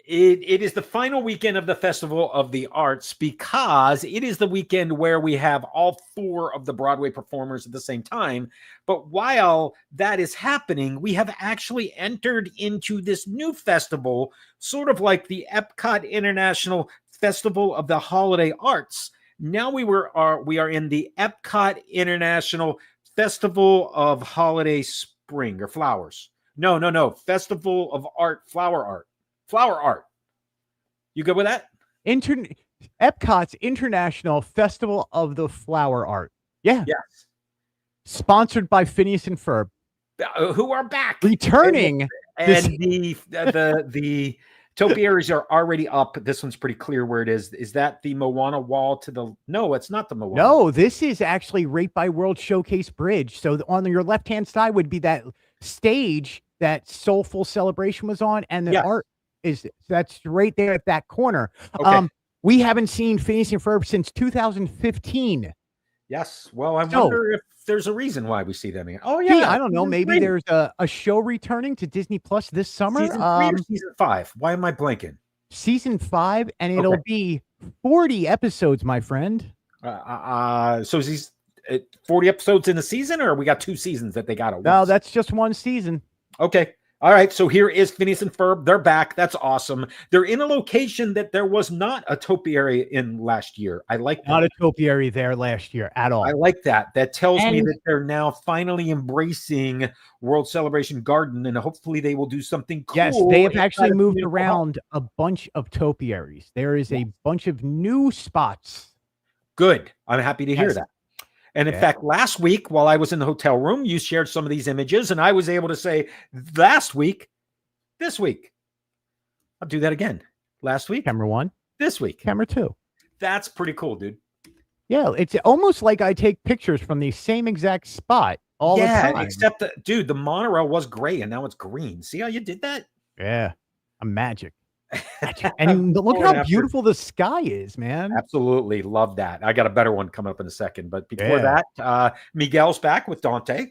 It is the final weekend of the Festival of the Arts because it is the weekend where we have all four of the Broadway performers at the same time. But while that is happening, we have actually entered into this new festival, sort of like the EPCOT International Festival of the Holiday Arts. Now we are in the EPCOT International Festival of Holiday Spring or Flowers. No. Festival of Art, Flower Art. You good with that? EPCOT's International Festival of the Flower Art. Yeah. Yes. Sponsored by Phineas and Ferb. Who are back. Returning And the topiaries are already up. This one's pretty clear where it is. Is that the Moana wall to the? No, it's not the Moana. No, this is actually right by World Showcase Bridge. So on your left-hand side would be that stage that Soulful Celebration was on, and the art that's right there at that corner. Okay. We haven't seen Phineas and Ferb since 2015. Yes. Well, I wonder if there's a reason why we see them again. Oh, yeah. Gee, I don't know. Maybe there's a show returning to Disney Plus this summer. Season 3 or season 5? Why am I blanking? Season 5, and it'll be 40 episodes, my friend. So is these 40 episodes in the season, or we got 2 seasons that they got at once? No, that's just one season. Okay. All right, so here is Phineas and Ferb. They're back. That's awesome. They're in a location that there was not a topiary in last year. I like that. Not a topiary there last year at all. I like that. That tells me that they're now finally embracing World Celebration Garden, and hopefully they will do something cool. Yes, they have actually moved around a bunch of topiaries. There is a bunch of new spots. Good. I'm happy to hear that. And in fact, last week, while I was in the hotel room, you shared some of these images, and I was able to say last week, this week. I'll do that again. Last week. Camera 1. This week. Camera 2. That's pretty cool, dude. Yeah, it's almost like I take pictures from the same exact spot all the time. Yeah, except that, dude, the monorail was gray, and now it's green. See how you did that? Yeah, I'm magic. And look how beautiful the sky is, man. Absolutely love that. I got a better one coming up in a second, but before that, Miguel's back with Dante.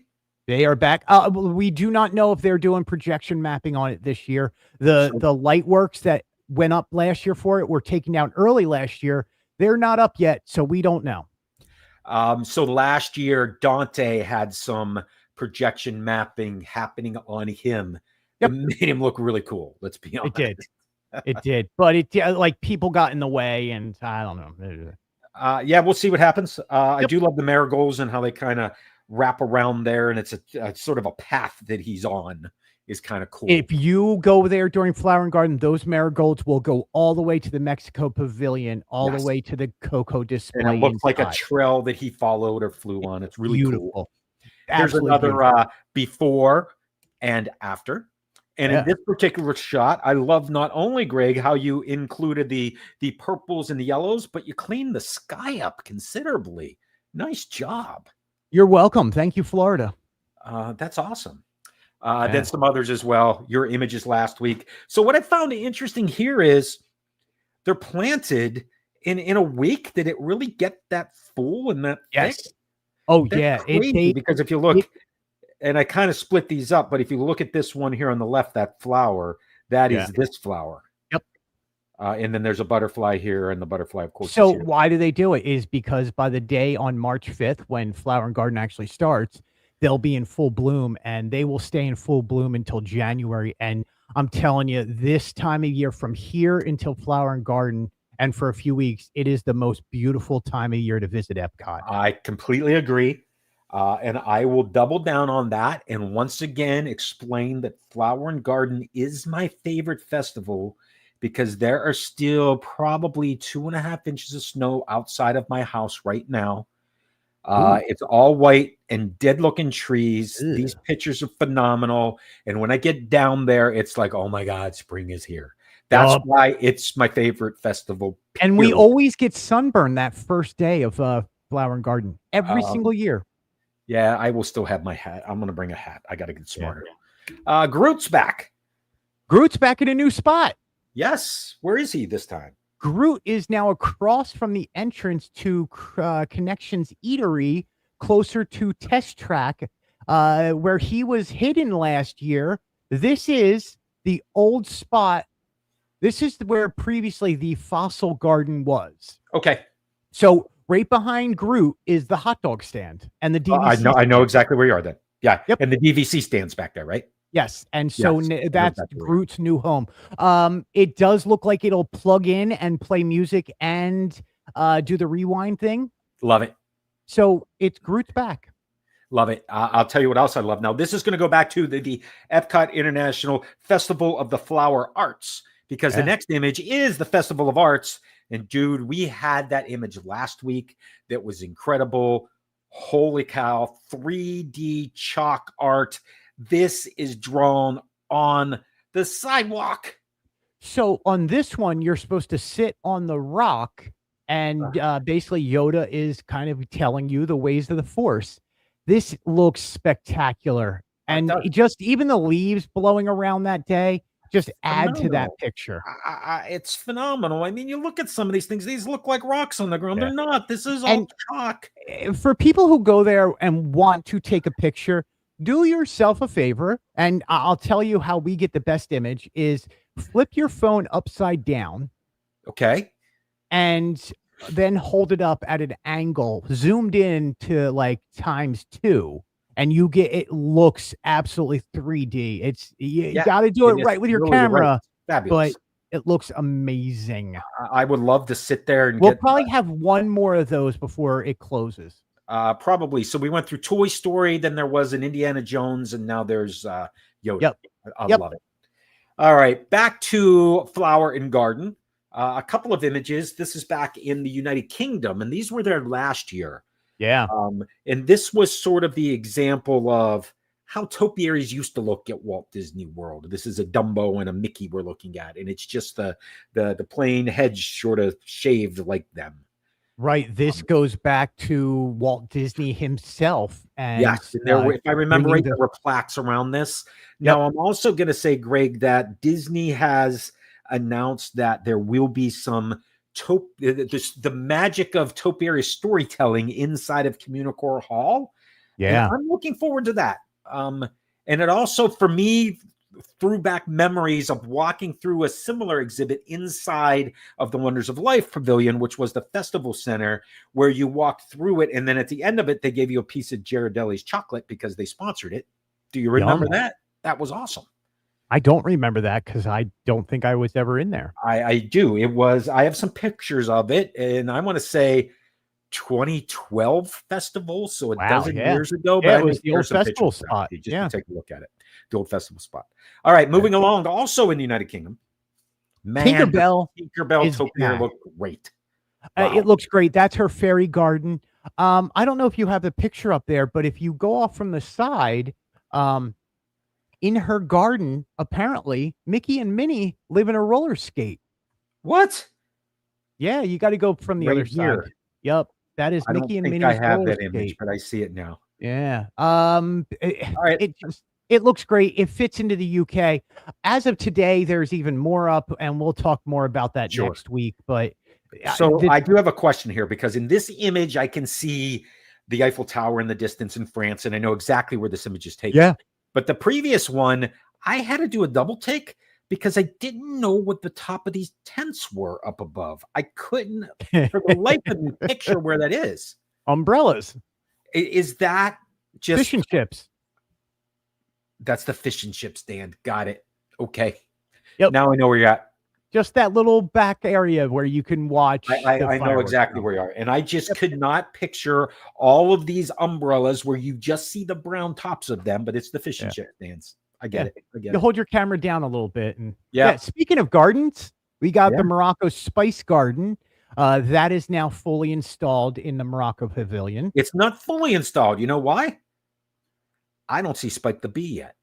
They are back. We do not know if they're doing projection mapping on it this year. The light works that went up last year for it were taken down early last year. They're not up yet, so we don't know. So last year, Dante had some projection mapping happening on him. It made him look really cool. Let's be honest. It did. It did, but like people got in the way, and I don't know. Yeah, we'll see what happens. I do love the marigolds and how they kind of wrap around there, and it's a sort of a path that he's on is kind of cool. If you go there during Flower and Garden, those marigolds will go all the way to the Mexico Pavilion, all the way to the Coco display. And it looks like a trail that he followed or flew on. It's really beautiful. Cool. There's another before and after. And in this particular shot, I love not only, Greg, how you included the purples and the yellows, but you cleaned the sky up considerably. Nice job. You're welcome. Thank you, Florida. That's awesome. Then some others as well. Your images last week. So what I found interesting here is they're planted in a week. Did it really get that full and that thick? Oh, That's crazy, because if you look... And I kind of split these up, but if you look at this one here on the left, that flower, that is this flower. Yep. And then there's a butterfly here, and the butterfly, of course. So why do they do it? Is because by the day on March 5th, when Flower and Garden actually starts, they'll be in full bloom, and they will stay in full bloom until January. And I'm telling you, this time of year, from here until Flower and Garden, and for a few weeks, it is the most beautiful time of year to visit Epcot. I completely agree. And I will double down on that and once again explain that Flower and Garden is my favorite festival because there are still probably 2.5 inches of snow outside of my house right now. It's all white and dead looking trees. These pictures are phenomenal. And when I get down there, it's like, oh my God, spring is here. That's why it's my favorite festival. And we always get sunburned that first day of Flower and Garden every single year. Yeah, I will still have my hat. I'm going to bring a hat. I got to get smarter. Groot's back. Groot's back in a new spot. Yes. Where is he this time? Groot is now across from the entrance to Connections Eatery, closer to Test Track, where he was hidden last year. This is the old spot. This is where previously the Fossil Garden was. Okay. So right behind Groot is the hot dog stand and the DVC. I know exactly where you are then. Yeah. Yep. And the DVC stands back there, right? Yes. And so that's Groot's new home. It does look like it'll plug in and play music and do the rewind thing. Love it. So it's Groot's back. Love it. I'll tell you what else I love. Now, this is going to go back to the Epcot International Festival of the Flower Arts, because the next image is the Festival of Arts. And dude, we had that image last week that was incredible. Holy cow, 3D chalk art. This is drawn on the sidewalk. So on this one, you're supposed to sit on the rock, and basically Yoda is kind of telling you the ways of the Force. This looks spectacular. And just even the leaves blowing around that day just add to that picture. It's phenomenal. I mean, you look at some of these things, these look like rocks on the ground. They're not. This is all chalk. For people who go there and want to take a picture, do yourself a favor, and I'll tell you how we get the best image is flip your phone upside down. Okay. And then hold it up at an angle, zoomed in to like ×2. And you get, it looks absolutely 3D. It's you got to do it right with your camera, but it looks amazing. I would love to sit there and we'll probably have one more of those before it closes. Probably. So we went through Toy Story, then there was an Indiana Jones, and now there's Yoda. Yep. I love it. All right, back to Flower and Garden. A couple of images. This is back in the United Kingdom, and these were there last year. Yeah. And this was sort of the example of how topiaries used to look at Walt Disney World. This is a Dumbo and a Mickey we're looking at, and it's just the plain hedge sort of shaved like them. Right. This goes back to Walt Disney himself. And yes, if I remember right, there were plaques around this. Yep. Now, I'm also going to say, Greg, that Disney has announced that there will be some the magic of topiary storytelling inside of Communicore Hall. Yeah, and I'm looking forward to that. And it also, for me, threw back memories of walking through a similar exhibit inside of the Wonders of Life Pavilion, which was the festival center, where you walked through it, and then at the end of it, they gave you a piece of Ghirardelli's chocolate because they sponsored it. Do you remember that? That was awesome. I don't remember that because I don't think I was ever in there. I do. It was. I have some pictures of it, and I want to say 2012 festival, so a dozen years ago. But it was the old festival spot. Just take a look at it. The old festival spot. All right, moving along. Also in the United Kingdom, Tinkerbell topiary looked great. Wow. It looks great. That's her fairy garden. I don't know if you have the picture up there, but if you go off from the side, in her garden, apparently, Mickey and Minnie live in a roller skate. What? Yeah, you got to go from the other side. Yep, that is Mickey and Minnie's roller skate. I have that image, but I see it now. Yeah. All right. It looks great. It fits into the UK. As of today, there's even more up, and we'll talk more about that next week. But so I do have a question here, because in this image, I can see the Eiffel Tower in the distance in France, and I know exactly where this image is taken. Yeah. But the previous one, I had to do a double take because I didn't know what the top of these tents were up above. I couldn't, for the life of me, picture where that is. Umbrellas. Is that just fish and chips? That's the fish and chip stand. Got it. Okay. Yep. Now I know where you're at. Just that little back area where you can watch. I know exactly where you are. And I just could not picture all of these umbrellas where you just see the brown tops of them, but it's the fish and chip stands. I get it. You hold your camera down a little bit. And speaking of gardens, we got the Morocco Spice Garden. That is now fully installed in the Morocco Pavilion. It's not fully installed. You know why? I don't see Spike the Bee yet.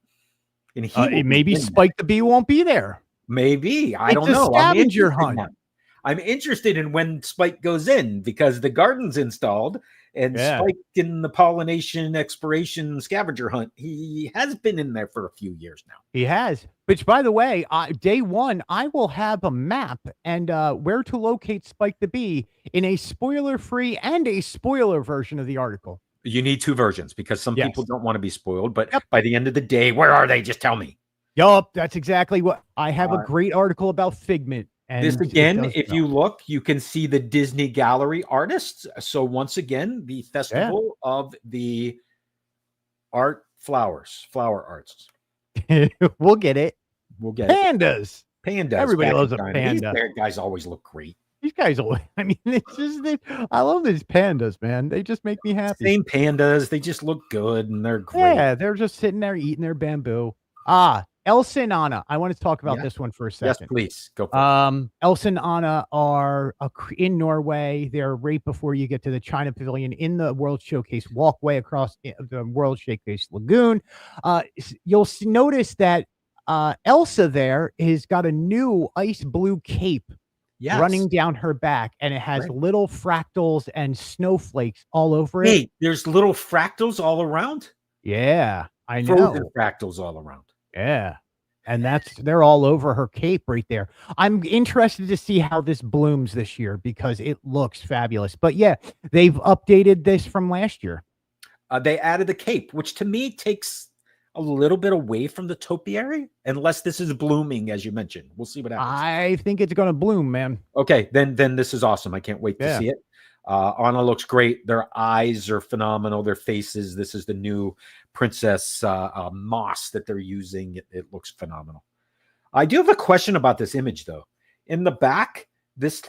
And maybe Spike the Bee won't be there. Maybe. I don't know. Scavenger hunt. I'm interested in when Spike goes in, because the garden's installed, and Spike in the pollination exploration scavenger hunt, he has been in there for a few years now. He has. Which, by the way, day one, I will have a map and where to locate Spike the Bee in a spoiler-free and a spoiler version of the article. You need two versions, because some people don't want to be spoiled, but by the end of the day, where are they? Just tell me. Yup, that's exactly what I have. A great article about Figment. And this again, if you look, you can see the Disney Gallery artists. So once again, the festival of the flower arts. We'll get it. We'll get pandas. Pandas. Everybody loves a panda. These guys always look great. These guys, I mean, I love these pandas, man. They just make me happy. Same pandas. They just look good, and they're great. Yeah, they're just sitting there eating their bamboo. Elsa and Anna. I want to talk about this one for a second. Yes, please. Go for it. Elsa and Anna are in Norway. They're right before you get to the China Pavilion in the World Showcase walkway across the World Showcase Lagoon. You'll notice that Elsa there has got a new ice blue cape running down her back, and it has little fractals and snowflakes all over it. Hey, there's little fractals all around? Yeah, I know. Frozen fractals all around. Yeah. And they're all over her cape right there. I'm interested to see how this blooms this year because it looks fabulous. But yeah, they've updated this from last year. They added the cape, which to me takes a little bit away from the topiary, unless this is blooming, as you mentioned. We'll see what happens. I think it's going to bloom, man. Okay, then this is awesome. I can't wait to see it. Anna looks great. Their eyes are phenomenal. Their faces. This is the new princess moss that they're using. It looks phenomenal. I do have a question about this image, though. In the back, is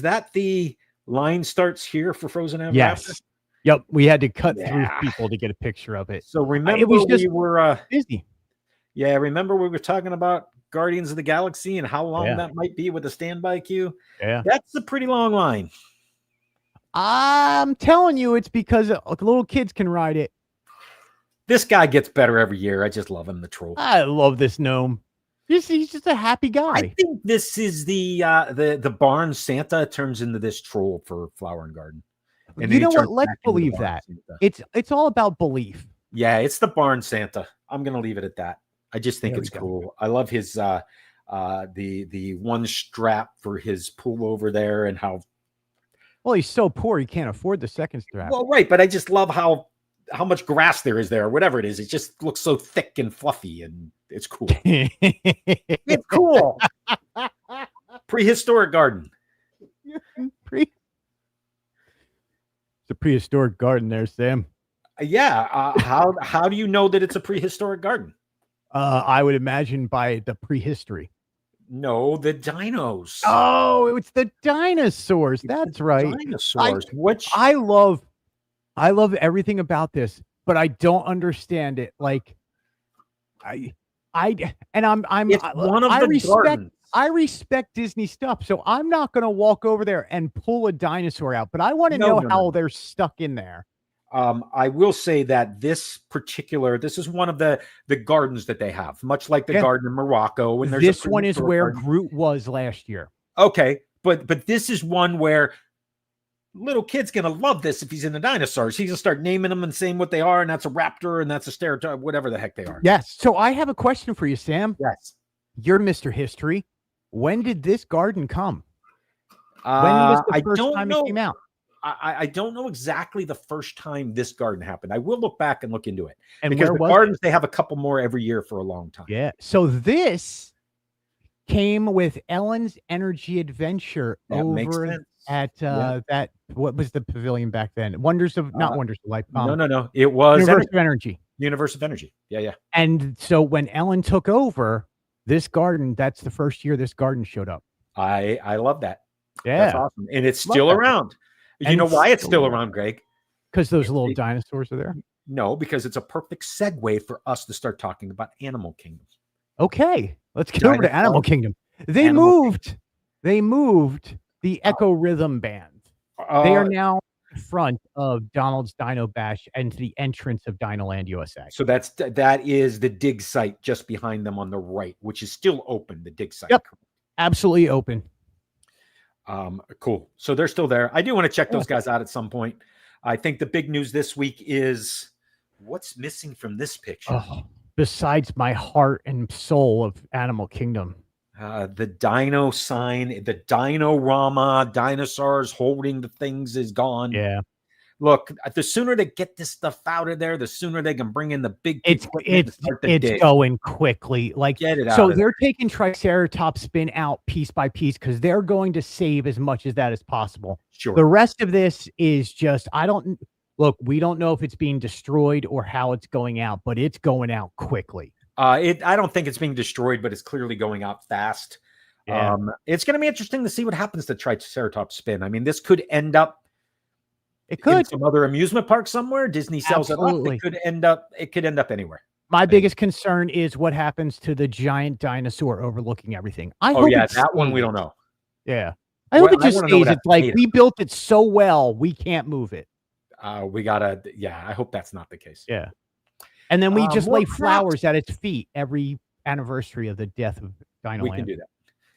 that the line starts here for Frozen Avatar? Yes. Yep. We had to cut through people to get a picture of it. So remember, we were busy. Yeah, remember we were talking about Guardians of the Galaxy and how long that might be with a standby queue? Yeah. That's a pretty long line. I'm telling you, it's because little kids can ride it. This guy gets better every year. I just love him, the troll. I love this gnome. He's just a happy guy. I think this is the barn Santa turns into this troll for Flower and Garden. And you know what? Let's believe that. It's all about belief. Yeah, it's the barn Santa. I'm gonna leave it at that. I just think it's cool. I love his the one strap for his pullover there and how. Well, he's so poor he can't afford the second strap. Well, right, but I just love how much grass there is there, or whatever it is. It just looks so thick and fluffy, and it's cool. It's cool. Prehistoric garden. It's a prehistoric garden there, Sam. Yeah. How do you know that it's a prehistoric garden? I would imagine by the prehistory. No, the dinos. Oh, it's the dinosaurs. That's right. Dinosaurs. I love everything about this, but I don't understand it. Like, I respect Disney stuff, so I'm not going to walk over there and pull a dinosaur out. But I want to know how they're stuck in there. I will say that this is one of the gardens that they have, much like the garden in Morocco. And this one is where Groot was last year. Okay, but this is one where little kid's gonna love this if he's in the dinosaurs. He's gonna start naming them and saying what they are, and that's a raptor, and that's a stereotype, whatever the heck they are. Yes. So I have a question for you, Sam. Yes. You're Mr. History. When did this garden come? When was the first time it came out? I don't know exactly the first time this garden happened. I will look back and look into it. And because the gardens, they have a couple more every year for a long time. Yeah. So this came with Ellen's Energy Adventure over at that. What was the pavilion back then? Not Wonders of Life. No. It was Universe of Energy. Universe of Energy. Yeah. And so when Ellen took over this garden, that's the first year this garden showed up. I love that. Yeah. That's awesome. And it's still around. You know why it's still around, Greg? Because those little dinosaurs are there? No, because it's a perfect segue for us to start talking about Animal Kingdom. Okay, let's get over to Animal Kingdom. They moved the Echo Rhythm Band. They are now in front of Donald's Dino Bash and the entrance of Dinoland USA. So that is the dig site just behind them on the right, which is still open, the dig site. Yep, absolutely open. Cool. So they're still there. I do want to check those guys out at some point. I think the big news this week is what's missing from this picture. Besides my heart and soul of Animal Kingdom. The dino sign, the Dino-Rama, dinosaurs holding the things is gone. Yeah. Look, the sooner they get this stuff out of there, the sooner they can bring in the big. It's going quickly. Like, get it out. So they're taking Triceratops spin out piece by piece because they're going to save as much as that as possible. Sure. The rest of this is just we don't know if it's being destroyed or how it's going out, but it's going out quickly. I don't think it's being destroyed, but it's clearly going out fast. Yeah. It's going to be interesting to see what happens to Triceratops spin. I mean, this could end up. It could in some other amusement park somewhere. Disney sells Absolutely. It could end up anywhere. My biggest concern is what happens to the giant dinosaur overlooking everything. That one we don't know. Yeah. I hope it just stays. It's like we built it so well, we can't move it. I hope that's not the case. Yeah. And then we just lay flowers at its feet every anniversary of the death of Dino We Land. can do that.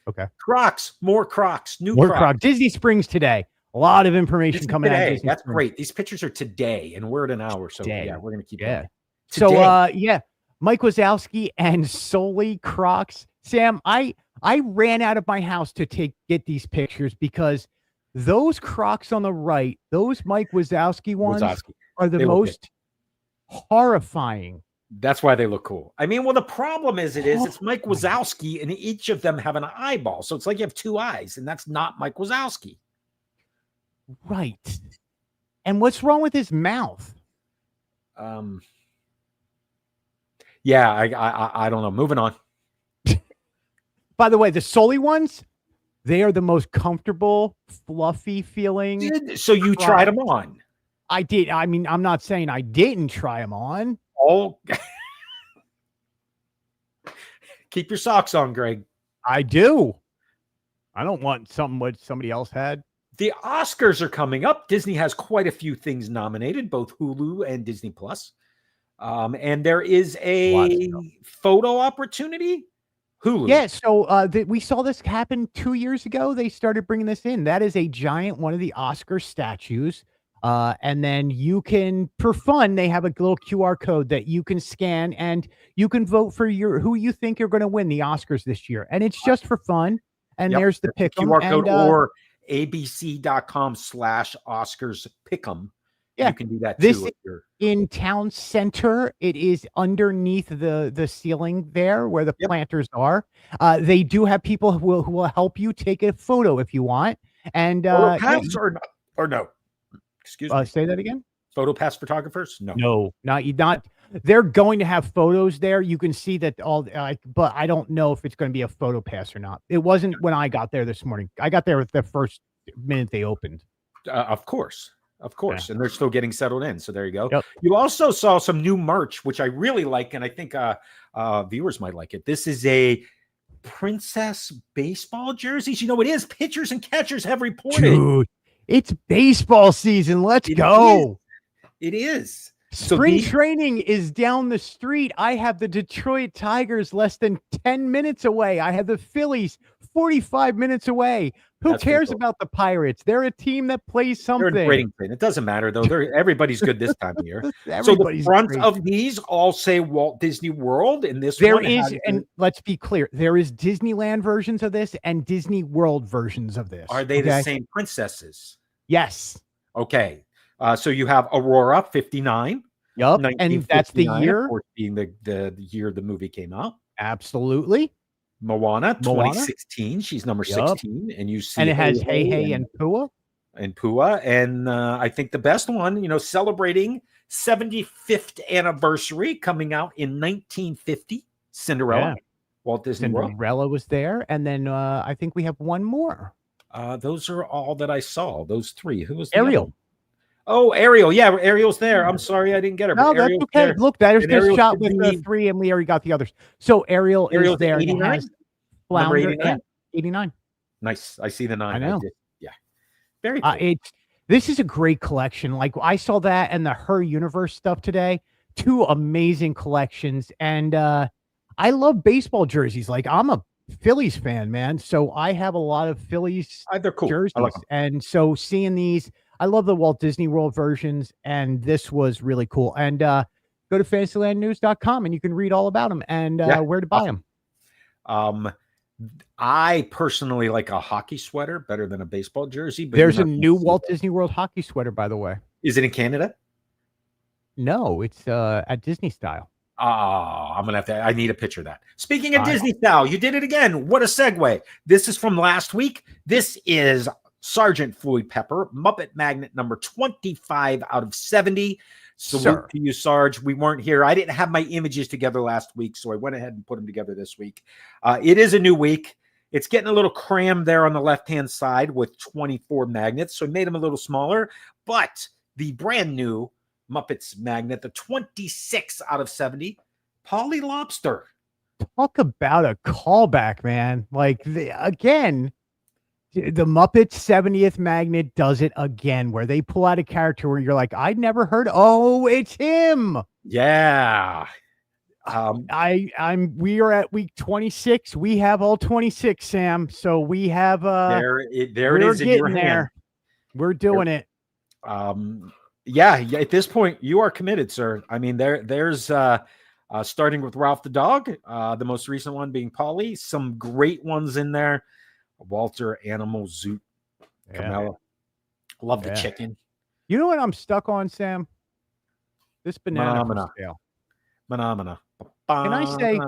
Okay. Crocs, more Crocs, more Crocs. Disney Springs today. A lot of information coming out. Today. That's great. These pictures are today, and we're at an hour, so yeah, we're gonna keep going. So Mike Wazowski and solely Crocs. Sam, I ran out of my house to get these pictures because those Crocs on the right, those Mike Wazowski ones, are the most horrifying. That's why they look cool. I mean, well, the problem is it's Mike Wazowski, and each of them have an eyeball. So it's like you have two eyes, and that's not Mike Wazowski. Right. And what's wrong with his mouth? Yeah, I don't know. Moving on. By the way, the Soli ones, they are the most comfortable, fluffy feeling. So you tried them on? I did. I mean, I'm not saying I didn't try them on. Oh, keep your socks on, Greg. I do. I don't want something what somebody else had. The Oscars are coming up. Disney has quite a few things nominated, both Hulu and Disney Plus. And there is a photo opportunity. Hulu. Yeah, so we saw this happen 2 years ago. They started bringing this in. That is a giant one of the Oscar statues. And then you can, for fun, they have a little QR code that you can scan and you can vote for who you think you're going to win the Oscars this year. And it's just for fun. And there's the pick QR code or abc.com/Oscars pick'em. Yeah, you can do that this too. In town center. It is underneath the ceiling there where the planters are. They do have people who will help you take a photo if you want. And or no. Excuse me. Say that again. Photo pass photographers? No, not. They're going to have photos there. You can see that but I don't know if it's going to be a photo pass or not. It wasn't when I got there this morning. I got there with the first minute they opened. Of course. Yeah. And they're still getting settled in. So there you go. Yep. You also saw some new merch, which I really like, and I think viewers might like it. This is a princess baseball jerseys. You know, it is. Pitchers and catchers have reported. Dude, it's baseball season. Let's go. It is. Spring training is down the street. I have the Detroit Tigers less than 10 minutes away. I have the Phillies 45 minutes away. Who cares about the Pirates? They're a team that plays something. They're in grading thing. It doesn't matter, though. Everybody's good this time of year. So the front of these all say Walt Disney World. In this and let's be clear, there is Disneyland versions of this and Disney World versions of this. Are they the same princesses? Yes. Okay. So you have Aurora 59. Yep. And that's the year. Of course, being the year the movie came out. Absolutely. Moana 2016. She's number 16. And you see, and it has Hey and Pua. And I think the best one, celebrating 75th anniversary, coming out in 1950. Cinderella. Walt Disney World. Cinderella was there. And then I think we have one more. Those are all that I saw. Those three. Who was Ariel? Oh, Ariel. Yeah, Ariel's there. I'm sorry I didn't get her. No, that's okay. There. Look, there's this shot with the three, and we already got the others. So Ariel's is there. 89? Flounder, 89? 89. Nice. I see the 9. I know. Yeah. Very cool. This is a great collection. Like I saw that and the Her Universe stuff today. 2 amazing collections. And I love baseball jerseys. Like I'm a Phillies fan, man. So I have a lot of Phillies they're cool. jerseys. I like them. And so seeing these, I love the Walt Disney World versions, and this was really cool. And go to fantasylandnews.com and you can read all about them and where to buy them. I personally like a hockey sweater better than a baseball jersey. But there's a new Walt Disney World hockey sweater, by the way. Is it in Canada? No, it's at Disney style. I'm gonna have to. I need a picture of that. Speaking of Disney style, you did it again. What a segue! This is from last week. This is Sergeant Floyd Pepper, Muppet Magnet number 25 out of 70. Salute to you, Sarge. We weren't here. I didn't have my images together last week, so I went ahead and put them together this week. It is a new week. It's getting a little crammed there on the left-hand side with 24 magnets, so I made them a little smaller. But the brand new Muppets Magnet, the 26 out of 70, Polly Lobster. Talk about a callback, man. Like, again, the Muppets 70th Magnet does it again, where they pull out a character where you're like, I'd never heard. Oh, it's him. Yeah. We are at week 26. We have all 26, Sam. So we have there it is in your hand. We're doing it. Yeah, at this point, you are committed, sir. I mean, there's starting with Ralph the dog, the most recent one being Polly. Some great ones in there. Walter, Animal, Zoot, Camilla. Love the chicken. You know what I'm stuck on, Sam? This banana scale. Phenomena. Can I say,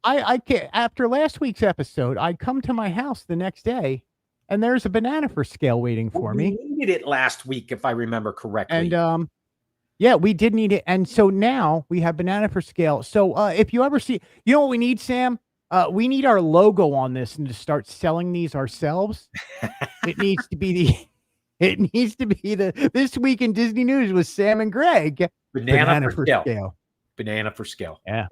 I can't, after last week's episode, I come to my house the next day and there's a banana for scale waiting for me. We needed it last week, if I remember correctly. And yeah, we did need it. And so now we have banana for scale. So if you ever see, you know what we need, Sam? We need our logo on this and to start selling these ourselves. It needs to be the This Week in Disney News with Sam and Greg. Banana for scale. Banana for scale. Yeah.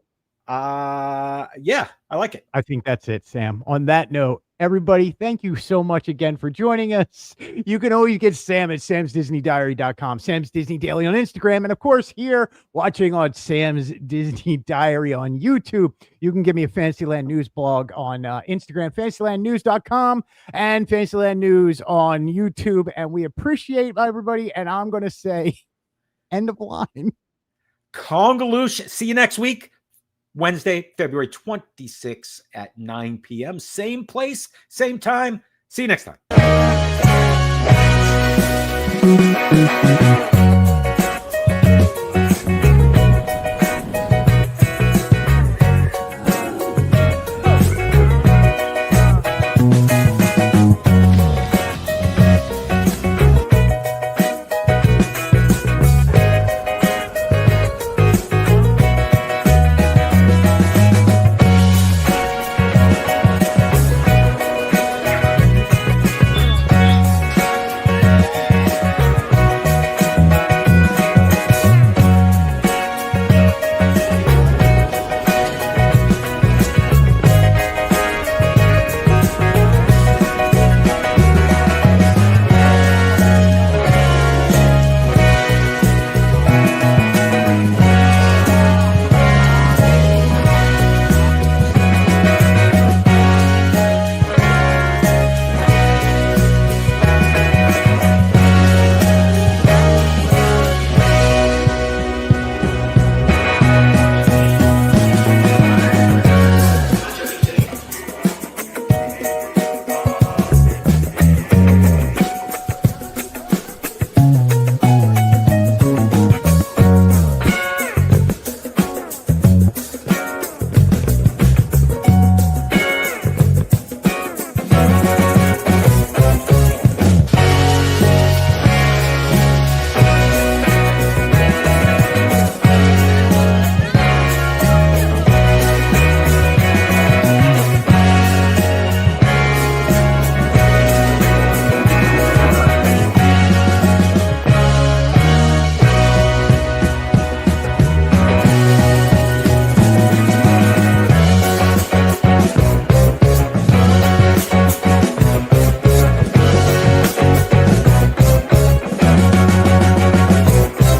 Yeah, I like it. I think that's it, Sam. On that note, everybody, thank you so much again for joining us. You can always get Sam at samsdisneydiary.com, Sam's Disney Daily on Instagram, and of course, here watching on Sam's Disney Diary on YouTube. You can give me a Fantasyland News blog on Instagram, fantasylandnews.com, and Fantasyland News on YouTube. And we appreciate everybody. And I'm going to say, end of line. Congaloosh. See you next week. Wednesday, February 26th at 9 p.m. Same place, same time. See you next time.